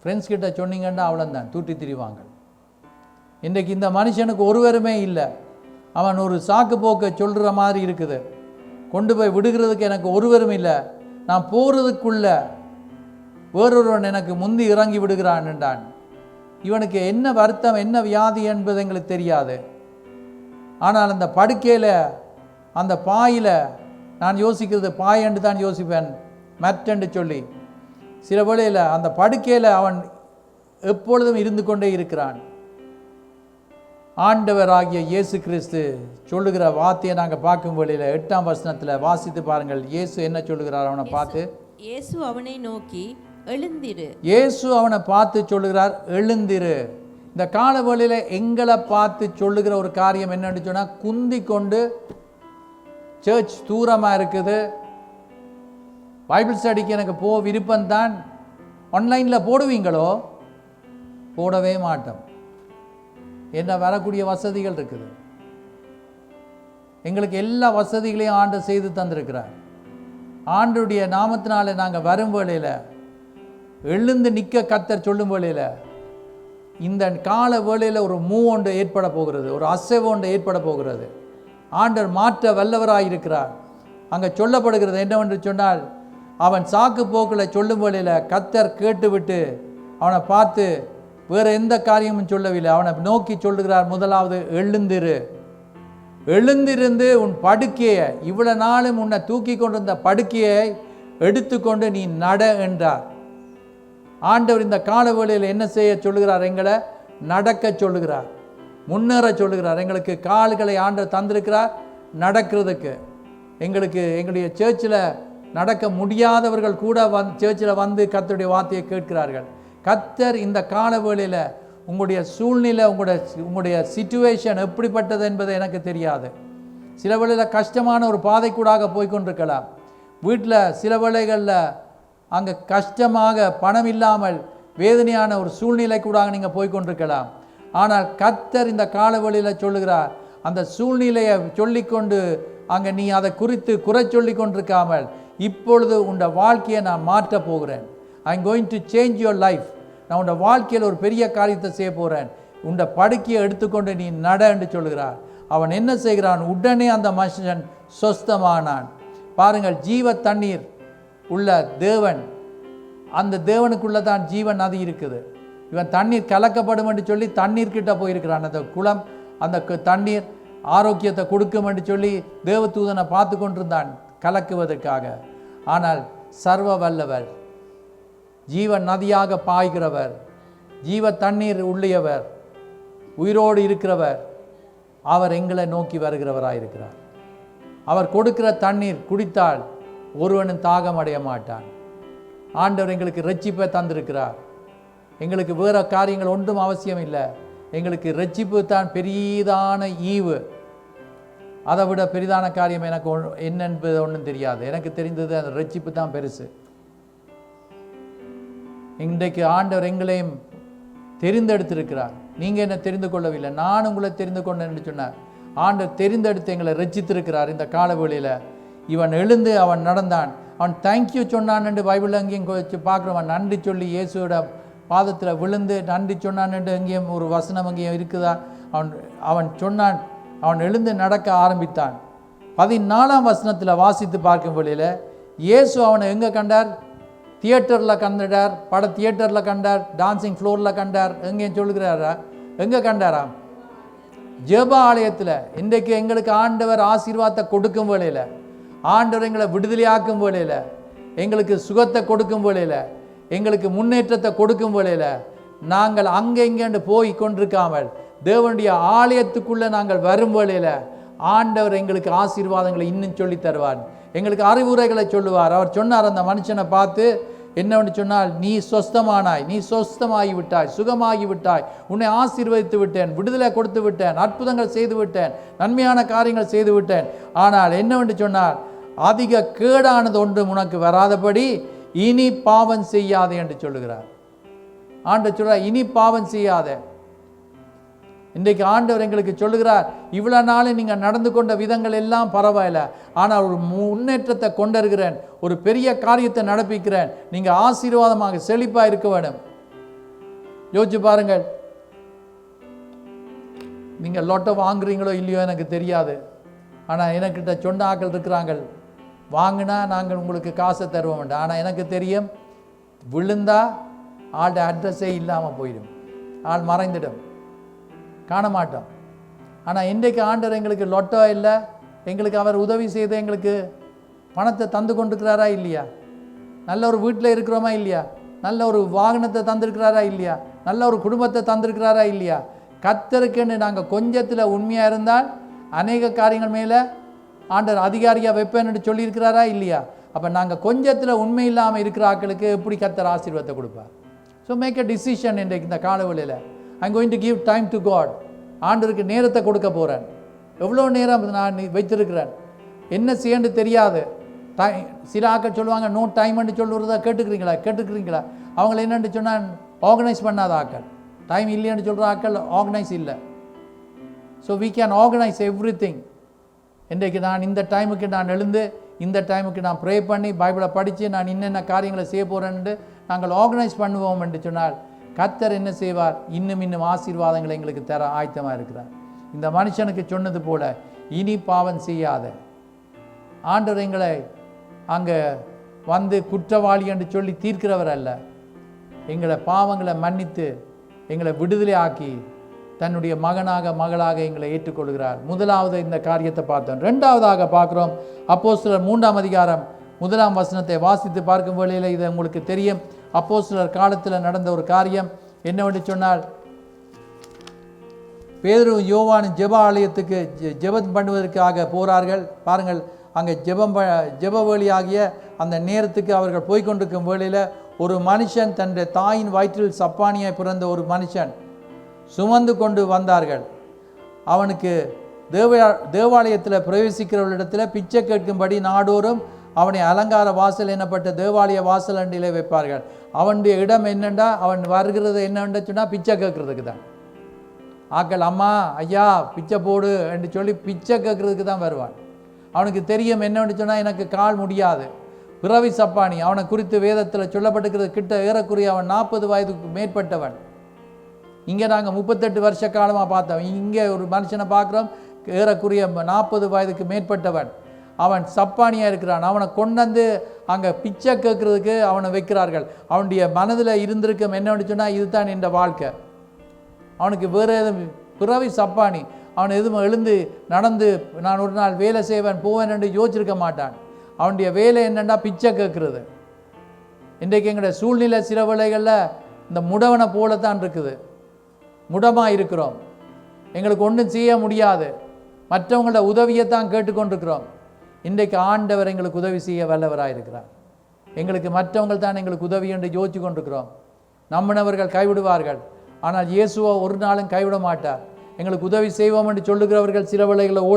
ஃப்ரெண்ட்ஸ் கிட்ட சொன்னீங்கன்னா அவ்வளோந்தான், தூட்டி திரிவாங்க. இன்றைக்கு இந்த மனுஷனுக்கு ஒருவருமே இல்லை. அவன் ஒரு சாக்கு போக்கை சொல்கிற மாதிரி இருக்குது. கொண்டு போய் விடுகிறதுக்கு எனக்கு ஒருவரும் இல்லை. நான் போகிறதுக்குள்ள வேறொருவன் எனக்கு முந்தி இறங்கி விடுகிறான் என்றான். இவனுக்கு என்ன வருத்தம், என்ன வியாதி என்பது எங்களுக்கு தெரியாது. ஆனால் அந்த படுக்கையில், அந்த பாயில் நான் யோசிக்கிறது பாய் என்று தான் யோசிப்பேன், மற்றென்று சொல்லி. சில வேளையில் அந்த படுக்கையில் அவன் எப்பொழுதும் இருந்து கொண்டே இருக்கிறான். ஆண்டவராகிய இயேசு கிறிஸ்து சொல்லுகிற வார்த்தையை நாங்கள் பார்க்கும் வேளையில் 8ஆம் வசனத்தில் வாசித்து பாருங்கள். இயேசு என்ன சொல்லுகிறார் அவனை பார்த்து? இயேசு அவனை நோக்கி, எழுந்திரு. இயேசு அவனை பார்த்து சொல்லுகிறார், எழுந்திரு. இந்த காலவழியில் எங்களை பார்த்து சொல்லுகிற ஒரு காரியம் என்னன்னு சொன்னால், குந்தி கொண்டு சர்ச் தூரமாக இருக்குது, பைபிள் ஸ்டடிக்கு எனக்கு விருப்பம்தான், ஆன்லைனில் போடுவீங்களோ? போடவே மாட்டோம். என்ன வரக்கூடிய வசதிகள் இருக்குது, எங்களுக்கு எல்லா வசதிகளையும் ஆண்டு செய்து தந்திருக்கிறார். ஆண்டுடைய நாமத்தினால நாங்கள் வரும் வேளையில், எழுந்து நிற்க கர்த்தர் சொல்லும் வேளையில், இந்த கால வேளையில் ஒரு மூவ் ஒன்று ஏற்பட போகிறது, ஒரு அசைவு ஒன்று ஏற்பட போகிறது. ஆண்டவர் மாற்ற வல்லவராயிருக்கிறார். அங்கே சொல்லப்படுகிறது என்னவென்று சொன்னால், அவன் சாக்கு போக்கில் சொல்லும் வேளையில் கர்த்தர் கேட்டுவிட்டு அவனை பார்த்து வேறு எந்த காரியமும் சொல்லவில்லை, அவனை நோக்கி சொல்லுகிறார், முதலாவது எழுந்திரு, எழுந்திருந்து உன் படுக்கையை, இவ்வளவு நாளும் உன்னை தூக்கி கொண்டிருந்த படுக்கையை எடுத்துக்கொண்டு நீ நட என்றார். ஆண்டவர் இந்த காலவேளையில் என்ன செய்ய சொல்லுகிறார்? எங்களை நடக்க சொல்லுகிறார், முன்னேற சொல்லுகிறார். எங்களுக்கு கால்களை ஆண்டவர் தந்திருக்கிறார் நடக்கிறதுக்கு. எங்களுடைய சர்ச்சில் நடக்க முடியாதவர்கள் கூட சர்ச்சில் வந்து கர்த்தருடைய வார்த்தையை கேட்கிறார்கள். கர்த்தர் இந்த காலவேளையில் உங்களுடைய சூழ்நிலை, உங்களுடைய சிச்சுவேஷன் எப்படிப்பட்டது என்பது எனக்கு தெரியாது. சில வேளையில் கஷ்டமான ஒரு பாதைக்கூடாக போய்கொண்டிருக்கலாம். வீட்டில் சில வேளைகளில் அங்கே கஷ்டமாக பணம் இல்லாமல் வேதனையான ஒரு சூழ்நிலை கூட நீங்கள் போய்கொண்டிருக்கலாம். ஆனால் கர்த்தர் இந்த காலவழியில் சொல்லுகிறார், அந்த சூழ்நிலையை சொல்லிக்கொண்டு அங்கே நீ அதை குறித்து குறை சொல்லி கொண்டிருக்காமல், இப்பொழுது உண்ட வாழ்க்கையை நான் மாற்ற போகிறேன். I am going to change your life. நான் உண்ட வாழ்க்கையில் ஒரு பெரிய காரியத்தை செய்ய போகிறேன். உண்ட படுக்கையை எடுத்துக்கொண்டு நீ நட என்று சொல்கிறார். அவன் என்ன செய்கிறான்? உடனே அந்த மனுஷன் சொஸ்தமானான். பாருங்கள், ஜீவ தண்ணீர் உள்ள தேவன், அந்த தேவனுக்குள்ளே தான் ஜீவன் நதி இருக்குது. இவன் தண்ணீர் கலக்கப்படும் என்று சொல்லி தண்ணீர் கிட்ட போயிருக்கிறான். அந்த குளம், அந்த தண்ணீர் ஆரோக்கியத்தை கொடுக்கும் என்று சொல்லி தேவதூதனை பார்த்து கொண்டிருந்தான் கலக்குவதற்காக. ஆனால் சர்வ வல்லவர், ஜீவன் நதியாக பாய்கிறவர், ஜீவ தண்ணீர் உள்ளியவர், உயிரோடு இருக்கிறவர், அவர் எங்களை நோக்கி வருகிறவராயிருக்கிறார். அவர் கொடுக்கிற தண்ணீர் குடித்தால் ஒருவனும் தாகம் அடைய மாட்டான். ஆண்டவர் எங்களுக்கு இரட்சிப்பை தந்திருக்கிறார். எங்களுக்கு வேறு காரியங்கள் ஒன்றும் அவசியம் இல்லை. எங்களுக்கு இரட்சிப்பு தான் பெரிதான ஈவு. அதை விட பெரிதான காரியம் எனக்கு என்னென்பது ஒன்றும் தெரியாது. எனக்கு தெரிந்தது அந்த இரட்சிப்பு தான் பெருசு. இன்றைக்கு ஆண்டவர் எங்களையும் தெரிந்தெடுத்திருக்கிறார். நீங்கள் என்ன தெரிந்து கொள்ளவில்லை, நான் உங்களை தெரிந்து கொண்டேன் என்று சொன்னார். ஆண்டவர் தெரிந்தெடுத்து எங்களை ரட்சித்திருக்கிறார். இந்த காலவெளியில் இவன் எழுந்து அவன் நடந்தான். அவன் தேங்க்யூ சொன்னான் என்று பைபிள் அங்கேயும் பார்க்குறவன். நன்றி சொல்லி இயேசுவோட பாதத்தில் விழுந்து நன்றி சொன்னான் என்று எங்கேயும் ஒரு வசனம் அங்கேயும் இருக்குதா? அவன் சொன்னான். அவன் எழுந்து நடக்க ஆரம்பித்தான். 14ஆம் வசனத்தில் வாசித்து பார்க்கும் வழியில் இயேசு அவனை எங்கே கண்டார்? தியேட்டரில் கண்டார், பட தியேட்டரில் கண்டார், டான்சிங் ஃப்ளோரில் கண்டார். எங்கேயும் சொல்லுகிறாரா? எங்கே கண்டாரா? ஜெப ஆலயத்தில். இன்றைக்கு எங்களுக்கு ஆண்டவர் ஆசீர்வாதத்தை கொடுக்கும் வேளையில், ஆண்டவர் எங்களை விடுதலையாக்கும் வேளையில், எங்களுக்கு சுகத்தை கொடுக்கும் வேளையில், எங்களுக்கு முன்னேற்றத்தை கொடுக்கும் வேளையில், நாங்கள் அங்கே இங்கேண்டு போய் கொண்டிருக்காமல் தேவனுடைய ஆலயத்துக்குள்ளே நாங்கள் வரும் வேளையில் ஆண்டவர் எங்களுக்கு ஆசீர்வாதங்களை இன்னும் சொல்லி தருவார். எங்களுக்கு அறிவுரைகளை சொல்லுவார். அவர் சொன்னார் அந்த மனுஷனை பார்த்து என்னவென்று சொன்னால், நீ சொஸ்தமானாய், நீ சொஸ்தமாகி விட்டாய், சுகமாகி விட்டாய், உன்னை ஆசீர்வதித்து விட்டேன், விடுதலை கொடுத்து விட்டேன், அற்புதங்கள் செய்து விட்டேன், நன்மையான காரியங்கள் செய்து விட்டேன். ஆனால் என்னவென்று சொன்னால், அதிக கேடானது ஒன்றும் உனக்கு வராதபடி இனி பாவம் செய்யாதே என்று சொல்லுகிறார். ஆண்டவர் சொல்கிறார், இனி பாவம் செய்யாதே. இன்றைக்கு ஆண்டவர் எங்களுக்கு சொல்லுகிறார், இவ்வளோ நாள் நீங்கள் நடந்து கொண்ட விதங்கள் எல்லாம் பரவாயில்ல, ஆனால் ஒரு முன்னேற்றத்தை கொண்டிருக்கிறேன், ஒரு பெரிய காரியத்தை நடப்பிக்கிறேன், நீங்கள் ஆசீர்வாதமாக செழிப்பாக இருக்க வேண்டும். யோசிச்சு பாருங்கள், நீங்கள் லொட்டை வாங்குறீங்களோ இல்லையோ எனக்கு தெரியாது. ஆனால் எனக்கிட்ட சொன்ன ஆக்கள் இருக்கிறாங்க, வாங்கினா நாங்கள் உங்களுக்கு காசை தருவோம் வேண்டாம். ஆனால் எனக்கு தெரியும், விழுந்தா ஆள்ட அட்ரஸே இல்லாமல் போயிடும், ஆள் மறைந்துடும், காண மாட்டோம். ஆனால் இன்றைக்கு ஆண்டவர் எங்களுக்கு லொட்டோ இல்லை, எங்களுக்கு அவர் உதவி செய்து எங்களுக்கு பணத்தை தந்து கொண்டிருக்கிறாரா இல்லையா? நல்ல ஒரு வீட்டில் இருக்கிறோமா இல்லையா? நல்ல ஒரு வாகனத்தை தந்திருக்கிறாரா இல்லையா? நல்ல ஒரு குடும்பத்தை தந்திருக்கிறாரா இல்லையா? கர்த்தருக்குன்னு நாங்கள் கொஞ்சத்தில் உண்மையாக இருந்தால் அநேக காரியங்கள் மேலே ஆண்டவர் அதிகாரியாக வைப்பேன்னு சொல்லியிருக்கிறாரா இல்லையா? அப்போ நாங்கள் கொஞ்சத்தில் உண்மை இல்லாமல் இருக்கிற ஆட்களுக்கு எப்படி கர்த்தர் ஆசீர்வாதத்தை கொடுப்பார்? So make a decision. இன்றைக்கு இந்த காலவெளியில் I'm going to give time to God. ஆண்டவருக்கு நேரத்தை கொடுக்க போகிறேன். எவ்வளோ நேரம் நான் வைத்திருக்கிறேன், என்ன செய்யன்னு தெரியாது. சில ஆக்கள் சொல்லுவாங்க நோ டைம்னு சொல்லுறதா கேட்டுக்கிறீங்களா? அவங்கள என்னென்னு சொன்னால் ஆர்கனைஸ் பண்ணாத ஆக்கள். டைம் இல்லைன்னு சொல்கிற ஆக்கள் ஆர்கனைஸ் இல்லை. So we can organise everything. இன்றைக்கு நான் இந்த டைமுக்கு நான் எழுந்து இந்த டைமுக்கு நான் ப்ரே பண்ணி பைபிளை படித்து நான் என்னென்ன காரியங்களை செய்ய போகிறேன்னு நாங்கள் ஆர்கனைஸ் பண்ணுவோம் என்று சொன்னால் கர்த்தர் என்ன செய்வார்? இன்னும் ஆசீர்வாதங்களை எங்களுக்கு தர ஆயத்தமாக இருக்கிறார். இந்த மனுஷனுக்கு சொன்னது போல இனி பாவம் செய்யாத. ஆண்டவர் எங்களை அங்கே வந்து குற்றவாளி என்று சொல்லி தீர்க்கிறவர் அல்ல. எங்களை பாவங்களை மன்னித்து எங்களை விடுதலை ஆக்கி தன்னுடைய மகளாக எங்களை ஏற்றுக்கொள்கிறார். முதலாவது இந்த காரியத்தை பார்த்தோம். ரெண்டாவதாக பார்க்குறோம், அப்போஸ்தலர் 3ஆம் அதிகாரம் 1ஆம் வசனத்தை வாசித்து பார்க்கும் வேளையில் இது உங்களுக்கு தெரியும். அப்போஸ்தலர் காலத்தில் நடந்த ஒரு காரியம் என்னவென்று சொன்னால், பேதுருவும் யோவானும் ஜெப ஆலயத்துக்கு ஜெபம் பண்ணுவதற்காக போகிறார்கள். பாருங்கள், அங்கே ஜெப வேளையாகிய அந்த நேரத்துக்கு அவர்கள் போய்கொண்டிருக்கும் வேளையில் ஒரு மனுஷன், தன்னுடைய தாயின் வயிற்றில் சப்பானியாய் பிறந்த ஒரு மனுஷன் சுமந்து கொண்டு வந்தார்கள். அவனுக்கு தேவாலயத்தில் பிரவேசிக்கிறவர்களிடத்தில் பிச்சை கேட்கும்படி நாடோறும் அவனை அலங்கார வாசல் எனப்பட்ட தேவாலய வாசல் அண்டிலே வைப்பார்கள். அவனுடைய இடம் என்னென்றா, அவன் வருகிறது என்னென்று சொன்னால் பிச்சை கேட்கறதுக்கு தான். ஆக்கள் அம்மா ஐயா பிச்சை போடு என்று சொல்லி பிச்சை கேட்கறதுக்கு தான் வருவான். அவனுக்கு தெரியும் என்னென்னு சொன்னால் எனக்கு கால் முடியாது, பிறவி சப்பானி. அவனை குறித்து வேதத்தில் சொல்லப்பட்டிருக்கிறது, கிட்ட ஏறக்குறைய அவன் 40 வயதுக்கு மேற்பட்டவன். இங்கே நாங்கள் 38 வருஷ காலமாக பார்த்தோம். இங்கே ஒரு மனுஷனை பார்க்குறோம், ஏறக்குறைய 40 வயதுக்கு மேற்பட்டவன். அவன் சப்பானியாக இருக்கிறான். அவனை கொண்டு அங்கே பிச்சை கேட்கறதுக்கு அவனை வைக்கிறார்கள். அவனுடைய மனதில் இருந்திருக்கும் என்னன்னு சொன்னால், இதுதான் என்ற வாழ்க்கை. அவனுக்கு வேறு எதுவும் பிறவி சப்பானி. அவன் எதுவும் எழுந்து நடந்து நான் ஒரு நாள் வேலை செய்வேன் போவேன் என்று யோசிச்சிருக்க மாட்டான். அவனுடைய வேலை என்னென்னா பிச்சை கேட்கறது. இன்றைக்கு எங்களுடைய சூழ்நிலை சில வேளைகளில் இந்த முடவனை போலத்தான் இருக்குது. முடமாக இருக்கிறோம், எங்களுக்கு ஒன்றும் செய்ய முடியாது, மற்றவங்களோட உதவியைத்தான் கேட்டுக்கொண்டிருக்கிறோம். இன்றைக்கு ஆண்டவர் எங்களுக்கு உதவி செய்ய வல்லவராக இருக்கிறார். எங்களுக்கு மற்றவங்கள் தான் எங்களுக்கு உதவி என்று யோசிச்சு கொண்டிருக்கிறோம். நம்பினவர்கள் கைவிடுவார்கள், ஆனால் இயேசுவோ ஒரு நாளும் கைவிட மாட்டார். எங்களுக்கு உதவி செய்வோம் என்று சொல்லுகிறவர்கள் சில வேளைகளில்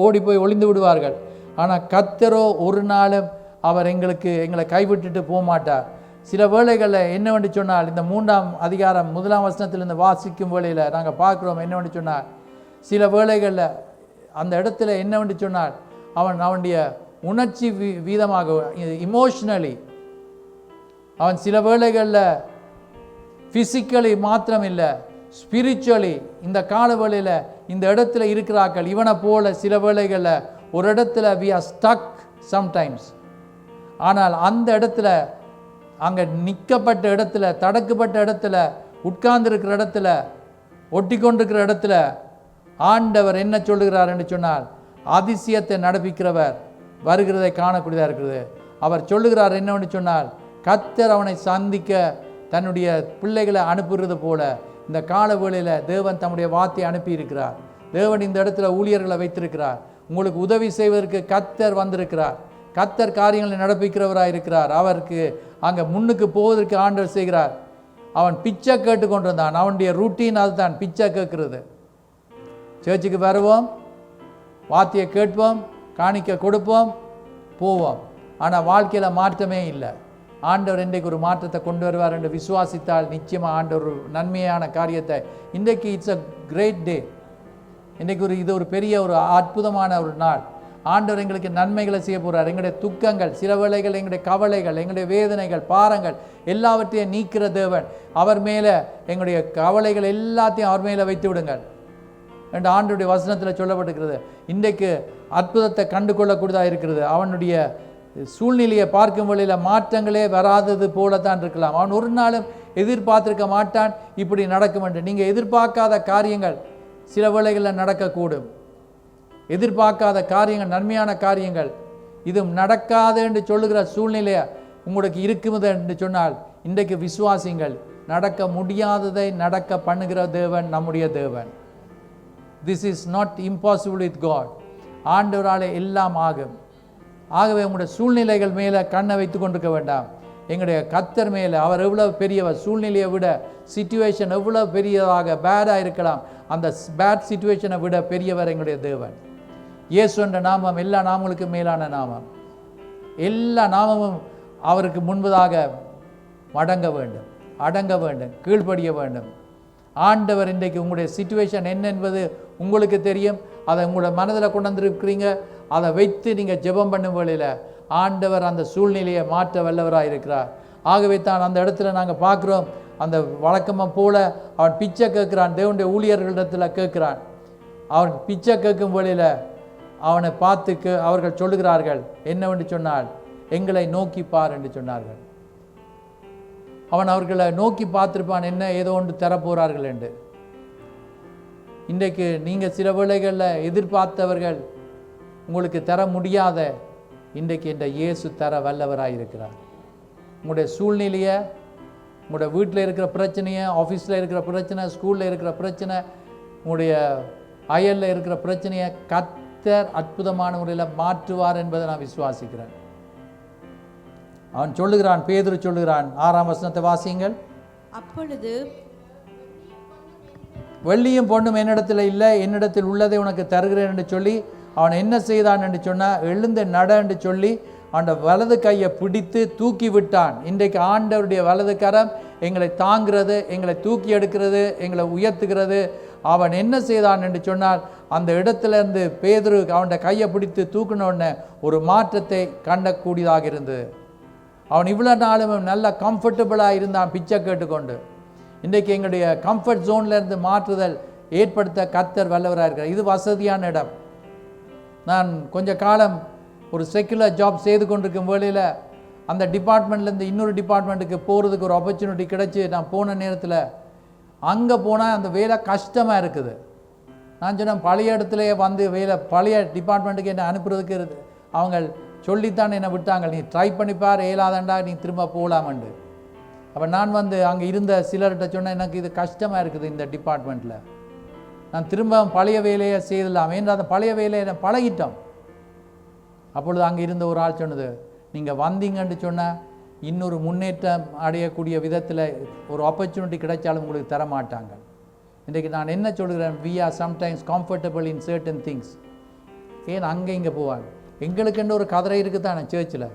ஓடி போய் ஒளிந்து விடுவார்கள். ஆனால் கர்த்தரோ ஒரு நாளும் அவர் எங்களை கைவிட்டுட்டு போக மாட்டார். சில வேளைகளில் என்னவென்று சொன்னால், இந்த 3ஆம் அதிகாரம் 1ஆம் வசனத்திலிருந்து வாசிக்கும் வேளையில் நாங்கள் பார்க்குறோம் என்னவென்று சொன்னால், சில வேளைகளில் அந்த இடத்துல என்னவென்று சொன்னால், அவனுடைய உணர்ச்சி வீதமாக இமோஷ்னலி அவன் சில வேளைகளில் ஃபிசிக்கலி மாத்திரம் இல்லை, ஸ்பிரிச்சுவலி இந்த கால வேளையில் இந்த இடத்துல இருக்கிறார்கள். இவனை போல சில வேளைகளில் ஒரு இடத்துல we are stuck sometimes. ஆனால் அந்த இடத்துல, அங்கே நிற்கப்பட்ட இடத்துல, தடக்கப்பட்ட இடத்துல, உட்கார்ந்துருக்கிற இடத்துல, ஒட்டி கொண்டிருக்கிற இடத்துல ஆண்டவர் என்ன சொல்லுகிறார் என்று சொன்னால், அதிசயத்தை நடப்பிக்கிறவர் வருகிறதை காணக்கூடியதாக இருக்கிறது. அவர் சொல்லுகிறார் என்னவென்று சொன்னால், கர்த்தர் அவனை சந்திக்க தன்னுடைய பிள்ளைகளை அனுப்புகிறது போல இந்த கால வேளையில் தேவன் தம்முடைய வார்த்தையை அனுப்பி இருக்கிறார். தேவன் இந்த இடத்துல ஊழியர்களை வைத்திருக்கிறார். உங்களுக்கு உதவி செய்வதற்கு கர்த்தர் வந்திருக்கிறார். கர்த்தர் காரியங்களை நடப்பிக்கிறவராக இருக்கிறார். அவருக்கு அங்கே முன்னுக்கு போவதற்கு ஆண்டவர் செய்கிறார். அவன் பிச்சை கேட்டு கொண்டிருந்தான். அவனுடைய ரூட்டீன் அதுதான், பிச்சை கேட்கறது. சர்ச்சுக்கு வருவோம், வார்த்தையை கேட்போம், காணிக்க கொடுப்போம், போவோம். ஆனால் வாழ்க்கையில் மாற்றமே இல்லை. ஆண்டவர் இன்றைக்கு ஒரு மாற்றத்தை கொண்டு வருவார் என்று விசுவாசித்தால் நிச்சயமாக ஆண்டவர் ஒரு நன்மையான காரியத்தை, இன்றைக்கு இட்ஸ் அ கிரேட் டே. இன்றைக்கு இது ஒரு பெரிய ஒரு அற்புதமான ஒரு நாள். ஆண்டவர் எங்களுக்கு நன்மைகளை செய்ய போகிறார். எங்களுடைய துக்கங்கள், சில வேளைகள் எங்களுடைய கவலைகள், எங்களுடைய வேதனைகள், பாரங்கள் எல்லாவற்றையும் நீக்கிற தேவன். அவர் மேலே எங்களுடைய கவலைகள் எல்லாத்தையும் அவர் மேலே வைத்து விடுங்கள் என்று ஆண்டவருடைய வசனத்தில் சொல்லப்பட்டிருக்கிறது. இன்றைக்கு அற்புதத்தை கண்டு கொள்ளக்கூடியதாக இருக்கிறது. அவனுடைய சூழ்நிலையை பார்க்கும் வழியில் மாற்றங்களே வராதது போல தான் இருக்கலாம். அவன் ஒரு நாளும் எதிர்பார்த்திருக்க மாட்டான் இப்படி நடக்கும் என்று. நீங்கள் எதிர்பார்க்காத காரியங்கள் சில வேளைகளில் நடக்கக்கூடும். எதிர்பார்க்காத காரியங்கள், நன்மையான காரியங்கள் இதுவும் நடக்காது என்று சொல்லுகிற சூழ்நிலையை உங்களுக்கு இருக்குது என்று சொன்னால், இன்றைக்கு விசுவாசிங்கள், நடக்க முடியாததை நடக்க பண்ணுகிற தேவன் நம்முடைய தேவன். This is not impossible with God. ஆண்டவரால் எல்லாம் ஆகும். ஆகவே உங்களுடைய சூழ்நிலைகள் மேலே கண்ணை வைத்து கொண்டிருக்க வேண்டாம். எங்களுடைய கர்த்தர் மேலே, அவர் எவ்வளவு பெரியவர், சூழ்நிலையை விட சிச்சுவேஷன் எவ்வளோ பெரியதாக பேடாக இருக்கலாம், அந்த பேட் சிச்சுவேஷனை விட பெரியவர் எங்களுடைய தேவன். இயேசு என்ற நாமம் எல்லா நாமங்களுக்கும் மேலான நாமம். எல்லா நாமமும் அவருக்கு முன்பதாக மடங்க வேண்டும், அடங்க வேண்டும், கீழ்ப்படிய வேண்டும். ஆண்டவர் இன்றைக்கு உங்களுடைய சிச்சுவேஷன் என்ன என்பது உங்களுக்கு தெரியும். அதை உங்களோட மனதில் கொண்டு வந்திருக்கிறீங்க. அதை வைத்து நீங்கள் ஜெபம் பண்ணும் வேளையில் ஆண்டவர் அந்த சூழ்நிலையை மாற்ற வல்லவராக இருக்கிறார். ஆகவே தான் அந்த இடத்துல நாங்கள் பார்க்குறோம், அந்த வழக்கமாக போல அவன் பிச்சை கேட்குறான், தேவனுடைய ஊழியர்களிடத்தில் கேட்குறான். அவன் பிச்சை கேட்கும் வேளையில் அவனை பார்த்து அவர்கள் சொல்லுகிறார்கள் என்னவென்று சொன்னால், எங்களை நோக்கி பார் என்று சொன்னார்கள். அவன் அவர்களை நோக்கி பார்த்துருப்பான், என்ன ஏதோ ஒன்று தரப்போகிறார்கள் என்று. இன்றைக்கு நீங்கள் சில வேளைகளில் எதிர்பார்த்தவர்கள் உங்களுக்கு தர முடியாத, இன்றைக்கு இந்த இயேசு தர வல்லவராக இருக்கிறார். உங்களுடைய சூழ்நிலையை, உங்களுடைய வீட்டில் இருக்கிற பிரச்சனையை, ஆஃபீஸில் இருக்கிற பிரச்சனை, ஸ்கூலில் இருக்கிற பிரச்சனை, உங்களுடைய அயலில் இருக்கிற பிரச்சனையை கர்த்தர் அற்புதமான முறையில் மாற்றுவார் என்பதை நான் விசுவாசிக்கிறேன். அவன் சொல்லுகிறான், பேதுரு சொல்லுகிறான், 6ஆம் வசனத்தை வாசியுங்கள். அப்பொழுது வெள்ளியும் பொண்ணும் என்னிடத்தில் இல்லை, என்னிடத்தில் உள்ளதை உனக்கு தருகிறேன் என்று சொல்லி அவன் என்ன செய்தான் என்று சொன்னால், எழுந்து நட என்று சொல்லி அந்த வலது கையை பிடித்து தூக்கி விட்டான். இன்றைக்கு ஆண்டவருடைய வலது கரம் எங்களை தாங்கிறது, எங்களை தூக்கி எடுக்கிறது, எங்களை உயர்த்துகிறது. அவன் என்ன செய்தான் என்று சொன்னால், அந்த இடத்துலேருந்து பேதுரு அவனுடைய கையை பிடித்து தூக்கினோடனே ஒரு மாற்றத்தை கண்டக்கூடியதாக இருந்தது. அவன் இவ்வளோ நாளும் நல்ல கம்ஃபர்டபுளாக இருந்தான் பிச்சை கேட்டுக்கொண்டு. இன்றைக்கு எங்களுடைய கம்ஃபர்ட் ஜோன்லேருந்து மாற்றுதல் ஏற்படுத்த கர்த்தர் வல்லவராக இருக்கிறார். இது வசதியான இடம். நான் கொஞ்ச காலம் ஒரு செக்குலர் ஜாப் செய்து கொண்டிருக்கும் வேளையில் அந்த டிபார்ட்மெண்ட்லேருந்து இன்னொரு டிபார்ட்மெண்ட்டுக்கு போகிறதுக்கு ஒரு ஆப்பர்ச்சுனிட்டி கிடச்சி நான் போன நேரத்தில் அங்கே போனால் அந்த வேலை கஷ்டமாக இருக்குது. நான் சொன்னேன், பழைய இடத்துலையே வந்து வேலை, பழைய டிபார்ட்மெண்ட்டுக்கு என்னை அனுப்புறதுக்கு அவங்க சொல்லித்தான் என்னை விட்டாங்க, நீ ட்ரை பண்ணிப்பார், ஏலாதண்டா, நீ திரும்ப போகலாமண்டு. அப்போ நான் வந்து அங்கே இருந்த சிலர்கிட்ட சொன்னேன், எனக்கு இது கஷ்டமாக இருக்குது இந்த டிபார்ட்மெண்ட்டில், நான் திரும்ப பழைய வேலையை செய்யலாம் என்று அந்த பழைய வேலையை நான் பழகிட்டோம். அப்பொழுது அங்கே இருந்த ஒரு ஆள் சொன்னது, நீங்கள் வந்தீங்கன்னு சொன்னால் இன்னொரு முன்னேற்றம் அடையக்கூடிய விதத்தில் ஒரு ஆப்பர்ச்சுனிட்டி கிடைச்சாலும் உங்களுக்கு தர மாட்டாங்க. இன்றைக்கு நான் என்ன சொல்கிறேன், we are sometimes comfortable in certain things. ஏன் அங்கே இங்கே போவாங்க. எங்களுக்குன்ற ஒரு கதிரை இருக்குது தானே சர்ச்சில்.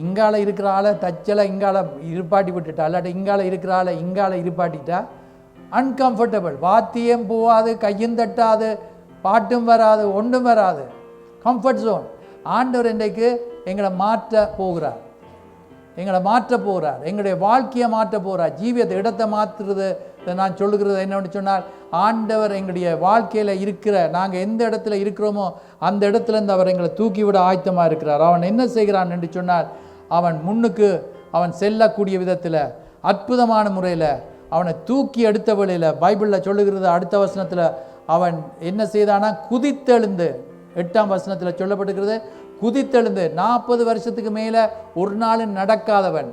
இங்கால இருக்கிற ஆளை தச்சலை இங்கால இருப்பாட்டி விட்டுட்டா, இல்லாட்டி இங்கால இருக்கிற ஆளை இங்கால இருப்பாட்டிட்டா அன்கம்ஃபர்டபுள். வாத்தியம் போகாது, கையும் தட்டாது, பாட்டும் வராது, ஒன்றும் வராது, கம்ஃபர்ட் ஜோன். ஆண்டவர் இன்றைக்கு எங்களை மாற்ற போகிறார், எங்களை மாற்ற போகிறார், எங்களுடைய வாழ்க்கையை மாற்ற போகிறார், ஜீவியத்தை இடத்தை மாற்றுறது. நான் சொல்லுகிறது என்னன்னு சொன்னால், ஆண்டவர் எங்களுடைய வாழ்க்கையில் இருக்கிற, நாங்கள் எந்த இடத்துல இருக்கிறோமோ அந்த இடத்துலேருந்து அவர் எங்களை தூக்கிவிட ஆயத்தமாக இருக்கிறார். அவன் என்ன செய்கிறான் என்று சொன்னால், அவன் முன்னுக்கு அவன் செல்லக்கூடிய விதத்தில் அற்புதமான முறையில் அவனை தூக்கி எடுத்த வழியில் பைபிளில் சொல்லுகிறது. அடுத்த வசனத்தில் அவன் என்ன செய்தானா, குதித்தெழுந்து, 8ஆம் வசனத்தில் சொல்லப்பட்டிருக்கிறது, குதித்தெழுந்து 40 வருஷத்துக்கு மேலே ஒரு நாள் நடக்காதவன்,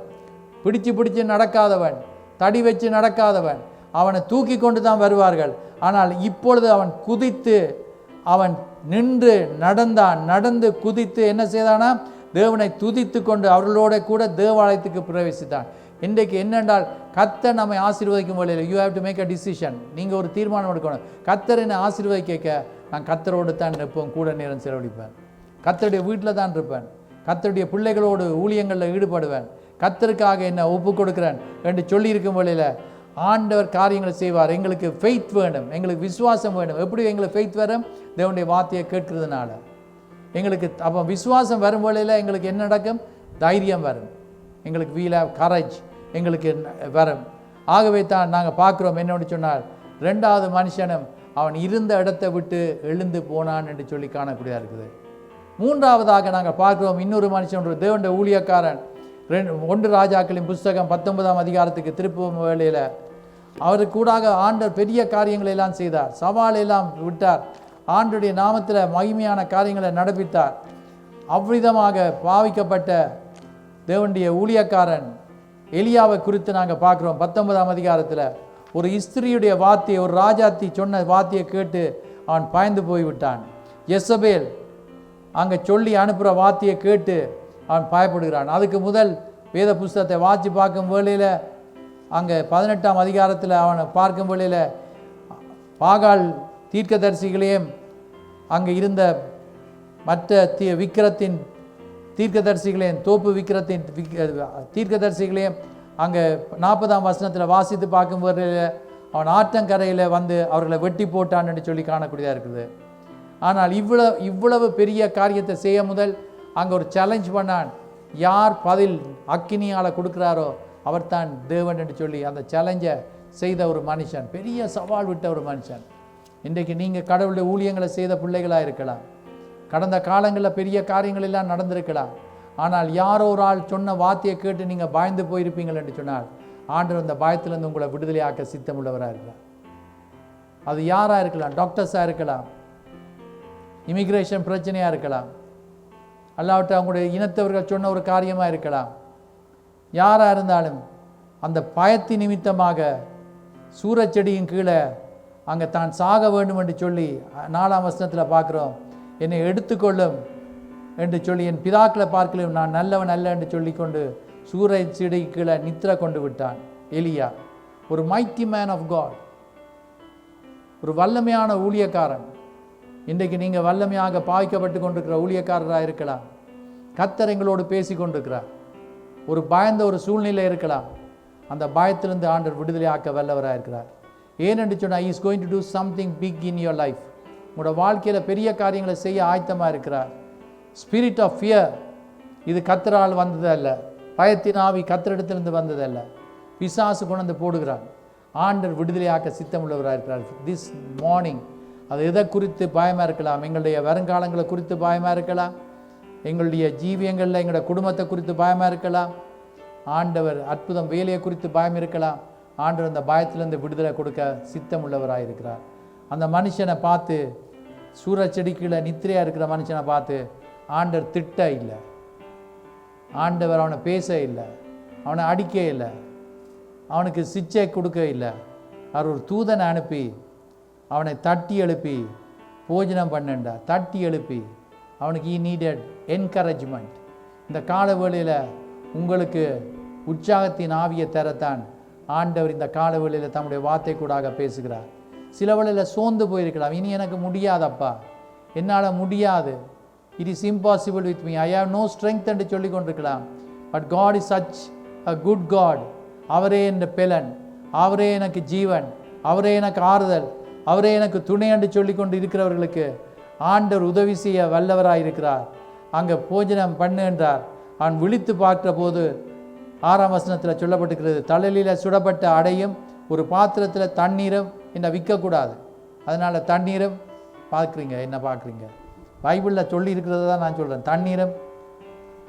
பிடிச்சு நடக்காதவன், தடி வச்சு நடக்காதவன், அவனை தூக்கி கொண்டு தான் வருவார்கள். ஆனால் இப்பொழுது அவன் குதித்து, அவன் நின்று நடந்தான், நடந்து குதித்து என்ன செய்தானா, தேவனை துதித்து கொண்டு அவர்களோட கூட தேவாலயத்துக்கு பிரவேசித்தான். இன்றைக்கு என்னென்றால், கர்த்தர் நம்மை ஆசீர்வதிக்கும் வழியில் you have to make a decision. நீங்கள் ஒரு தீர்மானம் எடுக்கணும். கர்த்தர் என்னை ஆசீர்வதிக்க நான் கர்த்தரோடு தான் இருப்பேன், கூட நேரம் செலவழிப்பேன், கர்த்தருடைய வீட்டில் தான் இருப்பேன், கர்த்தருடைய பிள்ளைகளோடு ஊழியங்களில் ஈடுபடுவேன், கர்த்தருக்காக என்ன ஒப்பு கொடுக்குறேன் என்று சொல்லியிருக்கும் வழியில் ஆண்டவர் காரியங்களை செய்வார். எங்களுக்கு ஃபெய்த் வேணும், எங்களுக்கு விசுவாசம் வேணும். எப்படி எங்களுக்கு ஃபெய்த் வரும்? தேவனுடைய வார்த்தையை கேட்கறதுனால எங்களுக்கு. அப்போ விசுவாசம் வரும் வழியில் எங்களுக்கு என்ன நடக்கும்? தைரியம் வரும், எங்களுக்கு வீல் ஹேவ் கரேஜ் எங்களுக்கு வரும். ஆகவே தான் நாங்கள் பார்க்குறோம் என்னன்னு சொன்னால், 2வது மனுஷனும் அவன் இருந்த இடத்தை விட்டு எழுந்து போனான் என்று சொல்லி காணக்கூடியதாக இருக்குது. 3வதாக நாங்கள் பார்க்குறோம் இன்னொரு மனுஷன், ஒரு தேவனுடைய ஊழியக்காரன். 1 ராஜாக்களின் புஸ்தகம் 19ஆம் அதிகாரத்துக்கு திருப்பும் வேளையில் அவருக்கு கூடாக ஆண்டவர் பெரிய காரியங்களை எல்லாம் செய்தார், சவாலெல்லாம் விட்டார், ஆண்டுடைய நாமத்தில் மகிமையான காரியங்களை நடப்பித்தார். அவ்விதமாக பாவிக்கப்பட்ட தேவனுடைய ஊழியக்காரன் எலியாவை குறித்து நாங்கள் பார்க்குறோம். 19ஆம் அதிகாரத்தில் ஒரு ஸ்திரியுடைய வார்த்தையை, ஒரு ராஜாத்தி சொன்ன வார்த்தையை கேட்டு அவன் பாய்ந்து போய்விட்டான். யெசபேல் அங்கே சொல்லி அனுப்புகிற வார்த்தையை கேட்டு அவன் பயப்படுகிறான். அதுக்கு முதல் வேத புஸ்தகத்தை வாசி பார்க்கும் வேளையில் அங்கே 18ஆம் அதிகாரத்தில் அவனை பார்க்கும் வேளையில் பாகால் தீர்க்கதரிசிகளையும் அங்கே இருந்த மற்ற விக்கிரத்தின் தீர்க்கதரிசிகளையும் தோப்பு விக்கிரத்தின் தீர்க்கதரிசிகளையும் அங்கே 40ஆம் வசனத்தில் வாசித்து பார்க்கும் வேளையில் அவன் ஆற்றங்கரையில் வந்து அவர்களை வெட்டி போட்டான்னு சொல்லி காணக்கூடியதாக இருக்குது. ஆனால் இவ்வளவு பெரிய காரியத்தை செய்ய முதல் அங்கே ஒரு சேலஞ்ச் பண்ணான். யார் பதில் அக்கினியால் கொடுக்குறாரோ அவர் தான் தேவன் என்று சொல்லி அந்த சேலஞ்சை செய்த ஒரு மனுஷன், பெரிய சவால் விட்ட ஒரு மனுஷன். இன்றைக்கு நீங்கள் கடவுளுடைய ஊழியங்களை செய்த பிள்ளைகளாக இருக்கலாம். கடந்த காலங்களில் பெரிய காரியங்கள் எல்லாம் நடந்திருக்கலாம். ஆனால் யாரோ ஒரு ஆள் சொன்ன வார்த்தையை கேட்டு நீங்கள் பயந்து போயிருப்பீங்கள் என்று சொன்னால் ஆண்டவர் அந்த பயத்திலிருந்து உங்களை விடுதலையாக்க சித்தமுள்ளவராக இருக்கலாம். அது யாராக இருக்கலாம்? டாக்டர்ஸாக இருக்கலாம், இமிக்ரேஷன் பிரச்சனையாக இருக்கலாம், அல்லாவிட்ட அவங்களுடைய இனத்தவர்கள் சொன்ன ஒரு காரியமாக இருக்கலாம். யாராக இருந்தாலும் அந்த பயத்தின் நிமித்தமாக சூரச்செடியின் கீழே அங்கே தான் சாக வேண்டும் என்று சொல்லி 4ஆம் வசனத்தில் பார்க்குறோம். என்னை எடுத்துக்கொள்ளும் என்று சொல்லி என் பிதாக்களை பார்க்கலும் நான் நல்லவன் அல்ல என்று சொல்லி கொண்டு சூரச்செடி கீழே நித்திர கொண்டு விட்டான் எலியா. ஒரு மைட்டி மேன் ஆஃப் காட், ஒரு வல்லமையான ஊழியக்காரன். இன்றைக்கு நீங்கள் வல்லமையாக பாய்க்கப்பட்டு கொண்டிருக்கிற ஊழியக்காரராக இருக்கலாம். கர்த்தர் எங்களோடு பேசி கொண்டிருக்கிறார். ஒரு பயந்த ஒரு சூழ்நிலை இருக்கலாம். அந்த பயத்திலிருந்து ஆண்டவர் விடுதலை ஆக்க வல்லவராக இருக்கிறார். ஏனென்று சொன்னால் is going to do something big in your life. உங்களோட வாழ்க்கையில் பெரிய காரியங்களை செய்ய ஆயத்தமாக இருக்கிறார். ஸ்பிரிட் ஆஃப் ஃபியர், இது கர்த்தரால் வந்ததல்ல. பயத்தின் ஆவி கர்த்தரிடத்திலிருந்து வந்ததல்ல, பிசாசு கொண்டு வந்து போடுகிறார். ஆண்டவர் விடுதலையாக்க சித்தம் உள்ளவராக இருக்கிறார். திஸ் மார்னிங் அது எதை குறித்து பயமாக இருக்கலாம்? எங்களுடைய வருங்காலங்களை குறித்து பயமாக இருக்கலாம், எங்களுடைய ஜீவியங்களில் எங்களுடைய குடும்பத்தை குறித்து பயமாக இருக்கலாம், ஆண்டவர் அற்புதம் வேலையை குறித்து பயம் இருக்கலாம். ஆண்டவர் அந்த பயத்திலிருந்து விடுதலை கொடுக்க சித்தம் உள்ளவராக இருக்கிறார். அந்த மனுஷனை பார்த்து, சூரச்செடிக்குள்ள நித்திரையாக இருக்கிற மனுஷனை பார்த்து ஆண்டவர் திட்ட இல்லை, ஆண்டவர் அவனை பேச இல்லை, அவனை அடிக்க இல்லை, அவனுக்கு சிச்சை கொடுக்க இல்லை. அவர் ஒரு தூதனை அனுப்பி அவனை தட்டி எழுப்பி போஜனம் பண்ணண்டா. தட்டி எழுப்பி அவனுக்கு ஈ நீடட் என்கரேஜ்மெண்ட். இந்த கால வேளையில் உங்களுக்கு உற்சாகத்தின் ஆவியை தரத்தான் ஆண்டவர் இந்த கால வேளையில் தம்முடைய வார்த்தை கூடாக பேசுகிறார். சில வேளையில் சோர்ந்து போயிருக்கலாம். இனி எனக்கு முடியாதப்பா, என்னால் முடியாது, it is impossible with me, I have no strength என்று சொல்லி கொண்டிருக்கலாம். But God is such a good God. அவரே என்ற பெலன், அவரே எனக்கு ஜீவன், அவரே எனக்கு ஆறுதல், அவரே எனக்கு துணை என்று சொல்லி கொண்டு இருக்கிறவர்களுக்கு ஆண்டவர் உதவி செய்ய வல்லவராக இருக்கிறார். அங்கே போஜனம் பண்ணு என்றார். அவன் விழித்து பார்க்கிற போது 6ஆம் வசனத்தில் சொல்லப்பட்டிருக்கிறது, தலையில் சுடப்பட்ட அடையும் ஒரு பாத்திரத்தில் தண்ணீரும் என்ன விற்கக்கூடாது. அதனால் தண்ணீரும் பார்க்குறீங்க, என்ன பார்க்குறீங்க, பைபிளில் சொல்லி இருக்கிறத தான் நான் சொல்கிறேன். தண்ணீரும்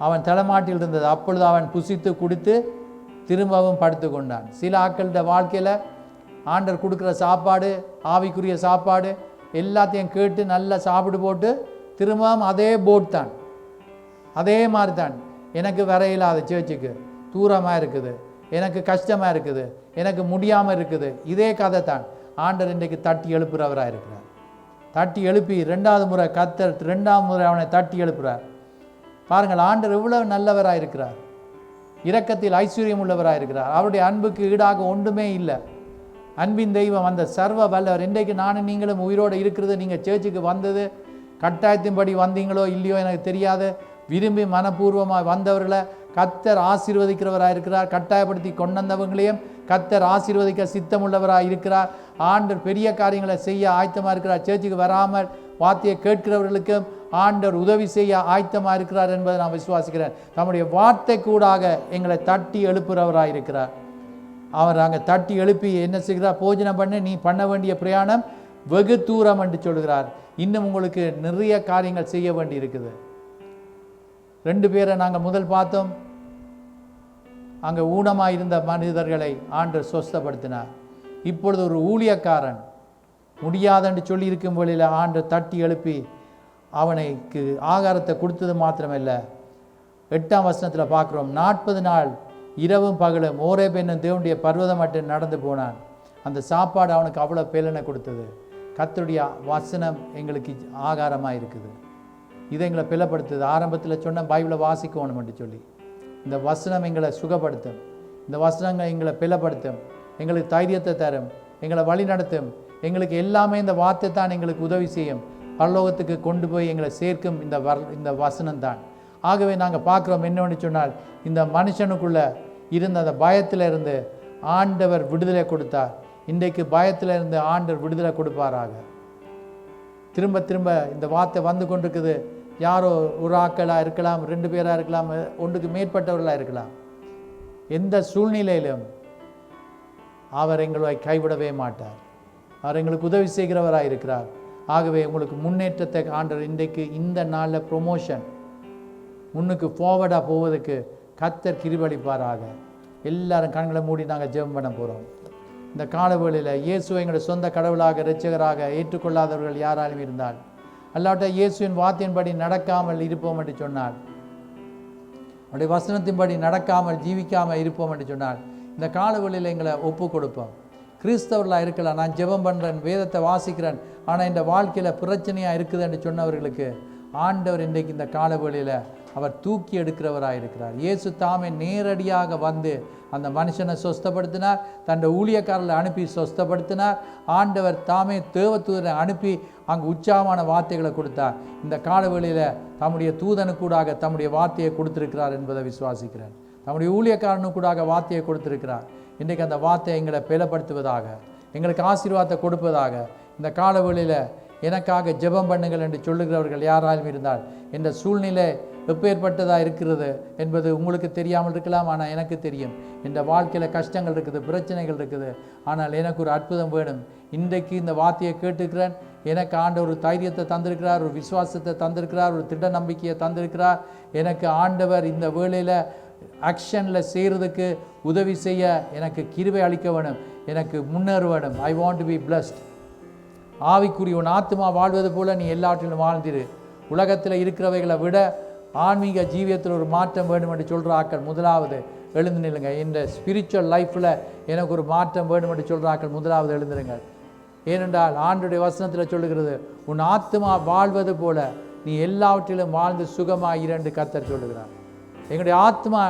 அவன் தலைமாட்டில் இருந்தது. அப்பொழுது அவன் புசித்து குடித்து திரும்பவும் படுத்து கொண்டான். சில ஆட்களோட வாழ்க்கையில் ஆண்டவர் கொடுக்குற சாப்பாடு, ஆவிக்குரிய சாப்பாடு எல்லாத்தையும் கேட்டு நல்லா சாப்பிட்டு போட்டு திரும்பவும் அதே போட் தான், அதே மாதிரி தான். எனக்கு வரையில்லாத சேர்ச்சுக்கு தூரமாக இருக்குது, எனக்கு கஷ்டமாக இருக்குது, எனக்கு முடியாமல் இருக்குது, இதே கதை தான். ஆண்டவர் இன்றைக்கு தட்டி எழுப்புறவராக இருக்கிறார். தட்டி எழுப்பி 2வது முறை கர்த்தர் 2ஆம் முறை அவனை தட்டி எழுப்புறார். பாருங்கள், ஆண்டவர் எவ்வளவு நல்லவராக இருக்கிறார், இரக்கத்தில் ஐஸ்வர்யம் உள்ளவராக இருக்கிறார். அவருடைய அன்புக்கு ஈடாக ஒன்றுமே இல்லை. அன்பின் தெய்வம், அந்த சர்வ வல்லவர். இன்றைக்கு நானும் நீங்களும் உயிரோடு இருக்கிறது, நீங்கள் சேர்ச்சுக்கு வந்தது கட்டாயத்தின்படி வந்தீங்களோ இல்லையோ எனக்கு தெரியாது, விரும்பி மனப்பூர்வமாக வந்தவர்களை கர்த்தர் ஆசீர்வதிக்கிறவராக இருக்கிறார். கட்டாயப்படுத்தி கொண்டவங்களையும் கர்த்தர் ஆசீர்வதிக்க சித்தமுள்ளவராக இருக்கிறார். ஆண்டவர் பெரிய காரியங்களை செய்ய ஆயத்தமாக இருக்கிறார். சேர்ச்சுக்கு வராமல் வார்த்தையை கேட்கிறவர்களுக்கும் ஆண்டவர் உதவி செய்ய ஆயத்தமாக இருக்கிறார் என்பதை நான் விசுவாசிக்கிறேன். நம்முடைய வார்த்தை கூடாக எங்களை தட்டி எழுப்புறவராக இருக்கிறார். அவர் அங்கே தட்டி எழுப்பி என்ன செய்கிறார்? போஜனம் பண்ணி நீ பண்ண வேண்டிய பிரயாணம் வெகு தூரம் என்று சொல்கிறார். இன்னும் உங்களுக்கு நிறைய காரியங்கள் செய்ய வேண்டி இருக்குது. 2 பேரை நாங்கள் முதல் பார்த்தோம். அங்கே ஊனமாக இருந்த மனிதர்களை ஆண்டவர் சொஸ்தப்படுத்தினார். இப்பொழுது ஒரு ஊழியக்காரன் முடியாதென்று சொல்லி இருக்கும் வழியில் ஆண்டவர் தட்டி எழுப்பி அவனுக்கு ஆகாரத்தை கொடுத்தது மாத்திரமல்ல, 8ஆம் வசனத்தில் பார்க்குறோம், 40 நாள் இரவும் பகலும் ஓரேப் என்னும் தேவனுடைய பர்வதம் மட்டும் நடந்து போனான். அந்த சாப்பாடு அவனுக்கு அவ்வளோ பேலனை கொடுத்தது. கர்த்தருடைய வசனம் எங்களுக்கு ஆகாரமாக இருக்குது. இதை எங்களை பிளப்படுத்துது. ஆரம்பத்தில் சொன்ன பைபிளை வாசிக்கணும் என்று சொல்லி இந்த வசனம் எங்களை சுகப்படுத்தும், இந்த வசனங்கள் எங்களை பிளப்படுத்தும், எங்களுக்கு தைரியத்தை தரும், எங்களை வழி நடத்தும், எங்களுக்கு எல்லாமே இந்த வார்த்தை தான் எங்களுக்கு உதவி செய்யும், பரலோகத்துக்கு கொண்டு போய் எங்களை சேர்க்கும் இந்த வசனம் தான். ஆகவே நாங்கள் பார்க்குறோம் என்னவென்று சொன்னால், இந்த மனுஷனுக்குள்ள இருந்த அந்த பயத்தில் இருந்து ஆண்டவர் விடுதலை கொடுத்தார். இன்றைக்கு பயத்தில் இருந்து ஆண்டவர் விடுதலை கொடுப்பாராக. திரும்ப திரும்ப இந்த வார்த்தை வந்து கொண்டிருக்குது. யாரோ ஒரு ஆக்களாக இருக்கலாம், 2 பேராக இருக்கலாம், ஒன்றுக்கு மேற்பட்டவர்களாக இருக்கலாம். எந்த சூழ்நிலையிலும் அவர் எங்களை கைவிடவே மாட்டார். அவர் எங்களுக்கு உதவி செய்கிறவராக இருக்கிறார். ஆகவே உங்களுக்கு முன்னேற்றத்தை ஆண்டவர் இன்றைக்கு இந்த நாளில் ப்ரொமோஷன் முன்னுக்கு ஃபார்வர்டாக போவதற்கு கர்த்தர் கிருபையளிப்பாராக. எல்லாரும் கண்களை மூடி நாங்கள் ஜெபம் பண்ண போகிறோம். இந்த காலவேளையில் இயேசுவை எங்களுடைய சொந்த கடவுளாக இரட்சகராக ஏற்றுக்கொள்ளாதவர்கள் யாராலும் இருந்தால், அல்லாட்ட இயேசுவின் வார்த்தையின்படி நடக்காமல் இருப்போம் என்று சொன்னால், அவருடைய வசனத்தின்படி நடக்காமல் ஜீவிக்காமல் இருப்போம் என்று சொன்னால், இந்த காலவேளையில் எங்களை ஒப்பு கொடுப்போம். கிறிஸ்தவர்களாக இருக்கலாம், நான் ஜெபம் பண்ணுறேன், வேதத்தை வாசிக்கிறேன், ஆனால் இந்த வாழ்க்கையில் பிரச்சனையாக இருக்குது என்று சொன்னவர்களுக்கு ஆண்டவர் இன்றைக்கு இந்த காலவேளையில் அவர் தூக்கி எடுக்கிறவராக இருக்கிறார். இயேசு தாமே நேரடியாக வந்து அந்த மனுஷனை சொஸ்தப்படுத்தினார், தன்னுடைய ஊழியக்காரர்களை அனுப்பி சொஸ்தப்படுத்தினார். ஆண்டவர் தாமே தேவதூதனை அனுப்பி அங்கு உற்சாகமான வார்த்தைகளை கொடுத்தார். இந்த காலவேளையில் தம்முடைய தூதனுக்கூடாக தம்முடைய வார்த்தையை கொடுத்திருக்கிறார் என்பதை விசுவாசிக்கிறேன். தம்முடைய ஊழியக்காரனுக்கூடாக வார்த்தையை கொடுத்திருக்கிறார். இன்றைக்கு அந்த வார்த்தையை எங்களை பலப்படுத்துவதாக, எங்களுக்கு ஆசீர்வாதத்தை கொடுப்பதாக. இந்த காலவேளையில் எனக்காக ஜெபம் பண்ணுங்கள் என்று சொல்லுகிறவர்கள் யாராலும் இருந்தால், இந்த சூழ்நிலை எப்பேற்பட்டதாக இருக்கிறது என்பது உங்களுக்கு தெரியாமல் இருக்கலாம், ஆனால் எனக்கு தெரியும். இந்த வாழ்க்கையில் கஷ்டங்கள் இருக்குது, பிரச்சனைகள் இருக்குது, ஆனால் எனக்கு ஒரு அற்புதம் வேணும். இன்றைக்கு இந்த வார்த்தையை கேட்டுக்கிறேன். எனக்கு ஆண்டவர் ஒரு தைரியத்தை தந்திருக்கிறார், ஒரு விசுவாசத்தை தந்திருக்கிறார், ஒரு திட நம்பிக்கையை தந்திருக்கிறார். எனக்கு ஆண்டவர் இந்த வேளையில் ஆக்ஷனில் செய்கிறதுக்கு உதவி செய்ய எனக்கு கிருபை அளிக்க வேணும், எனக்கு முன்னேற வேணும். I want to be blessed. ஆவிக்குரிய உன் ஆத்மா வாழ்வது போல நீ எல்லாவற்றிலும் வாழ்ந்திரு. உலகத்தில் இருக்கிறவைகளை விட ஆன்மீக ஜீவியத்தில் ஒரு மாற்றம் வேண்டும் என்று சொல்கிற ஆக்கள் முதலாவது எழுந்து நில்லுங்க. இந்த ஸ்பிரிச்சுவல் லைஃப்பில் எனக்கு ஒரு மாற்றம் வேண்டும் என்று சொல்கிற ஆக்கள் முதலாவது எழுந்துருங்கள். ஏனென்றால் ஆண்டுடைய வசனத்தில் சொல்லுகிறது, உன் ஆத்மா வாழ்வது போல நீ எல்லாவற்றிலும் வாழ்ந்து சுகமாக இரண்டு கர்த்தர் சொல்லுகிறார். எங்களுடைய ஆத்மா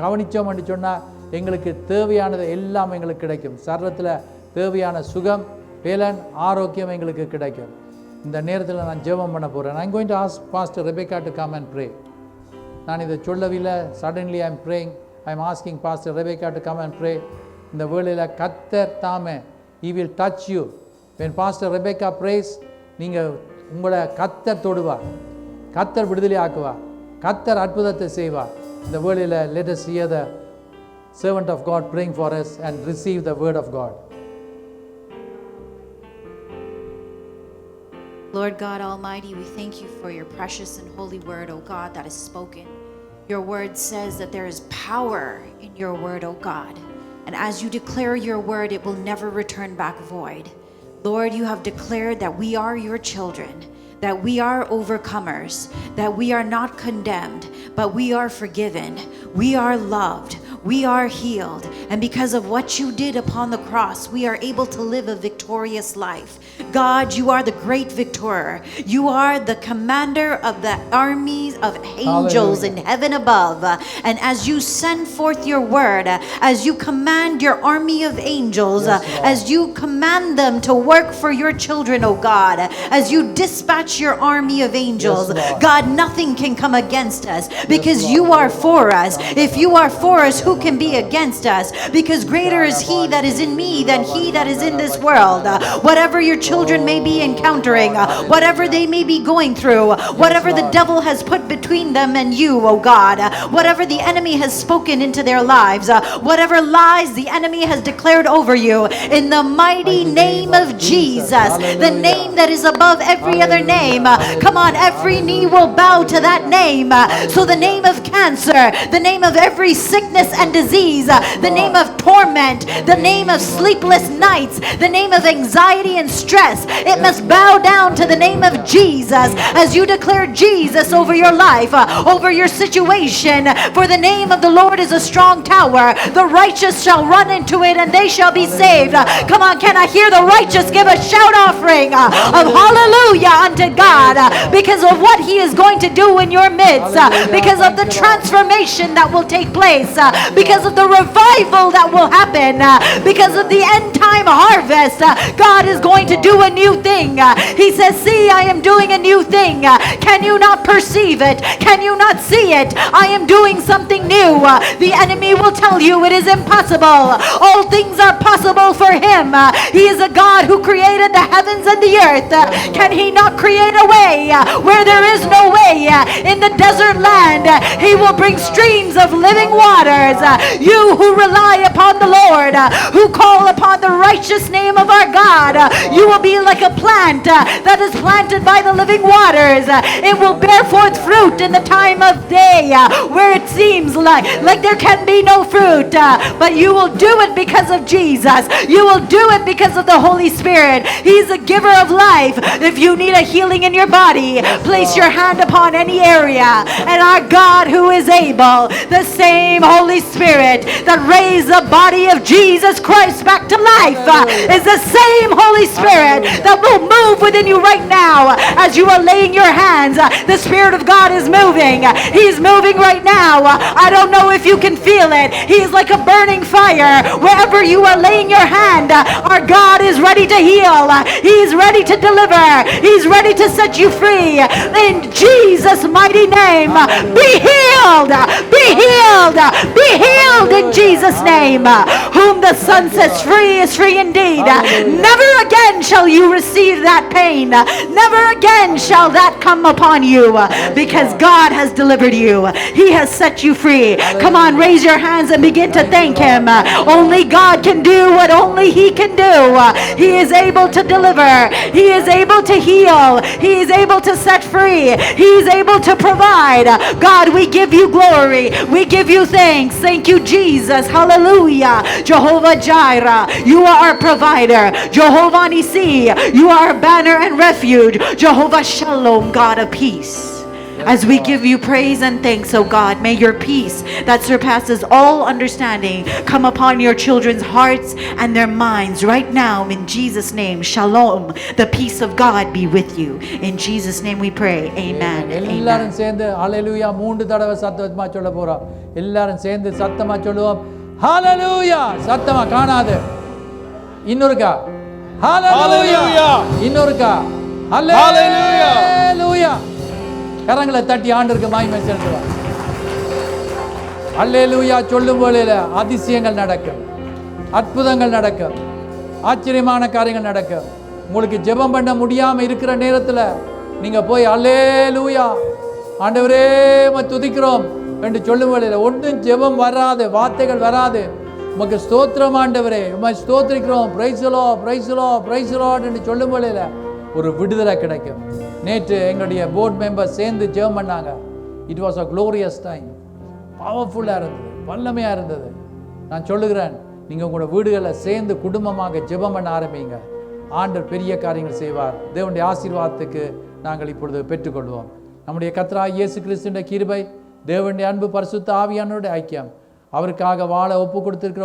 கவனித்தோம் என்று சொன்னால் எங்களுக்கு தேவையானது எல்லாம் எங்களுக்கு கிடைக்கும். சரீரத்தில் தேவையான சுகம், வேலன், ஆரோக்கியம் எங்களுக்கு கிடைக்கும். இந்த நேரத்தில் நான் ஜெபம் பண்ண போகிறேன். I'm going to ask Pastor Rebecca to come and pray. நான் இதை சொல்லவில்லை, suddenly I'm praying. I'm asking Pastor Rebecca to come and pray. இந்த வேளையில் கர்த்தர் தாமே he will touch you. When Pastor Rebecca prays, நீங்கள் உங்களை கர்த்தர் தொடுவார், கர்த்தர் விடுதலை ஆக்குவார், கர்த்தர் அற்புதத்தை செய்வார். இந்த வேளையில் let us hear the servant of God praying for us and receive the word of God. Lord God Almighty, we thank you for your precious and holy word, O God, that is spoken. Your word says that there is power in your word, O God. And as you declare your word, it will never return back void. Lord, you have declared that we are your children, that we are overcomers, that we are not condemned, but we are forgiven, we are loved, we are healed. And because of what you did upon the cross, we are able to live a victorious life. God, you are the great victor. You are the commander of the armies of angels in heaven above. And as you send forth your word, as you command your army of angels, as you command them to work for your children, oh God, as you dispatch your army of angels, God, nothing can come against us because you are for us. If you are for us, who can be against us? Because greater is he that is in me than he that is in this world. Whatever your children may be encountering, whatever they may be going through, whatever the devil has put between them and you, oh God, whatever the enemy has spoken into their lives, whatever lies the enemy has declared over you, in the mighty name of Jesus, the name that is above every other name, come on, every knee will bow to that name. So the name of cancer, the name of every sickness and disease, the name name of torment, the name of sleepless nights, the name of anxiety and stress. It must bow down to the name of Jesus as you declare Jesus over your life, over your situation. For the name of the Lord is a strong tower. The righteous shall run into it and they shall be saved. Come on, can I hear the righteous give a shout offering of hallelujah unto God because of what He is going to do in your midst, because of the transformation that will take place, because of the revival that will happen, because of the end time harvest. God is going to do a new thing. He says, see, I am doing a new thing. Can you not perceive it? Can you not see it? I am doing something new. The enemy will tell you it is impossible. All things are possible for Him. He is a God who created the heavens and the earth. Can He not create a way where there is no way? In the desert land, He will bring streams of living waters. You who rely upon the Lord, who call upon the righteous name of our God, you will be like a plant that is planted by the living waters. It will bear forth fruit in the time of day where it seems like there can be no fruit, but you will do it because of Jesus. You will do it because of the Holy Spirit. He's a giver of life. If you need a healing in your body, place your hand upon any area, and our God who is able, the same Holy Spirit that raised the body of Jesus Christ back to life, is the same Holy Spirit that will move within you right now as you are laying your hands. The Spirit of God is moving. He's moving right now. I don't know if you can feel it. He's like a burning fire. Wherever you are laying your hand, our God is ready to heal. He's ready to deliver. He's ready to set you free. In Jesus' mighty name, be healed. Be healed. Be healed in Jesus' name. Whom the Son sets free is free indeed. Never again shall you receive that pain. Never again shall that come upon you, because God has delivered you. He has set you free. Come on, raise your hands and begin to thank Him. Only God can do what only He can do. He is able to deliver. He is able to heal. He is able to set free. He is able to provide. God, we give you glory. We give you thanks. Thank you, Jesus. Hallelujah. Jehovah Jireh, you are our provider. Jehovah Nissi, you are our banner and refuge. Jehovah Shalom, God of peace. As we give you praise and thanks, oh God, may your peace that surpasses all understanding come upon your children's hearts and their minds right now in Jesus' name. Shalom. The peace of God be with you. In Jesus' name we pray. Amen. எல்லாரும் சேர்ந்து ஹalleluya 3 தடவை சத்தமா சொல்ல போறோம். எல்லாரும் சேர்ந்து சத்தமா சொல்லுவோம். ஹalleluya. சத்தமா காணாது. இன்னொருக்கா. ஹalleluya. இன்னொருக்கா. ஹalleluya. கரங்களை தட்டி ஆண்டவருக்கு மகிமை செலுத்துவோம். அல்லேலூயா சொல்லும் போதிலே அதிசயங்கள் நடக்கும், அற்புதங்கள் நடக்கும், ஆச்சரியமான காரியங்கள் நடக்கும். உங்களுக்கு ஜெபம் பண்ண முடியாமல் இருக்கிற நேரத்தில் நீங்கள் போய் அல்லேலூயா ஆண்டவரே துதிக்கிறோம் என்று சொல்லும் போதிலே ஒன்றும் ஜெபம் வராது, வார்த்தைகள் வராது. உமக்கு ஸ்தோத்திரம் ஆண்டவரே, உம்மை ஸ்தோத்திரிக்கிறோம், praise Lord praise Lord praise Lord என்று சொல்லும் போதிலே ஒரு விடுதலை கிடைக்கும். நேற்று எங்களுடைய போர்ட் மெம்பர் சேர்ந்து ஜெபம் பண்ணாங்க. It was a glorious time. பவர்ஃபுல்லாக இருந்தது, வல்லமையாக இருந்தது. நான் சொல்லுகிறேன், நீங்கள் உங்களோட வீடுகளில் சேர்ந்து குடும்பமாக ஜெபம் பண்ண ஆரம்பிங்க. ஆண்டவர் பெரிய காரியங்கள் செய்வார். தேவனுடைய ஆசீர்வாதத்துக்கு நாங்கள் இப்பொழுது பெற்றுக்கொள்வோம். நம்முடைய கர்த்தராகிய இயேசு கிறிஸ்துவின் கிருபை, தேவனுடைய அன்பு, பரிசுத்த ஆவியானவருடைய ஐக்கியம், அவருக்காக வாழ ஒப்பு கொடுத்திருக்கிற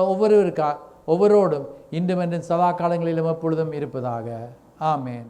ஒவ்வொருவரோடும் இன்றும் என்றும் சதா காலங்களிலும் எப்பொழுதும் இருப்பதாக. ஆமென்.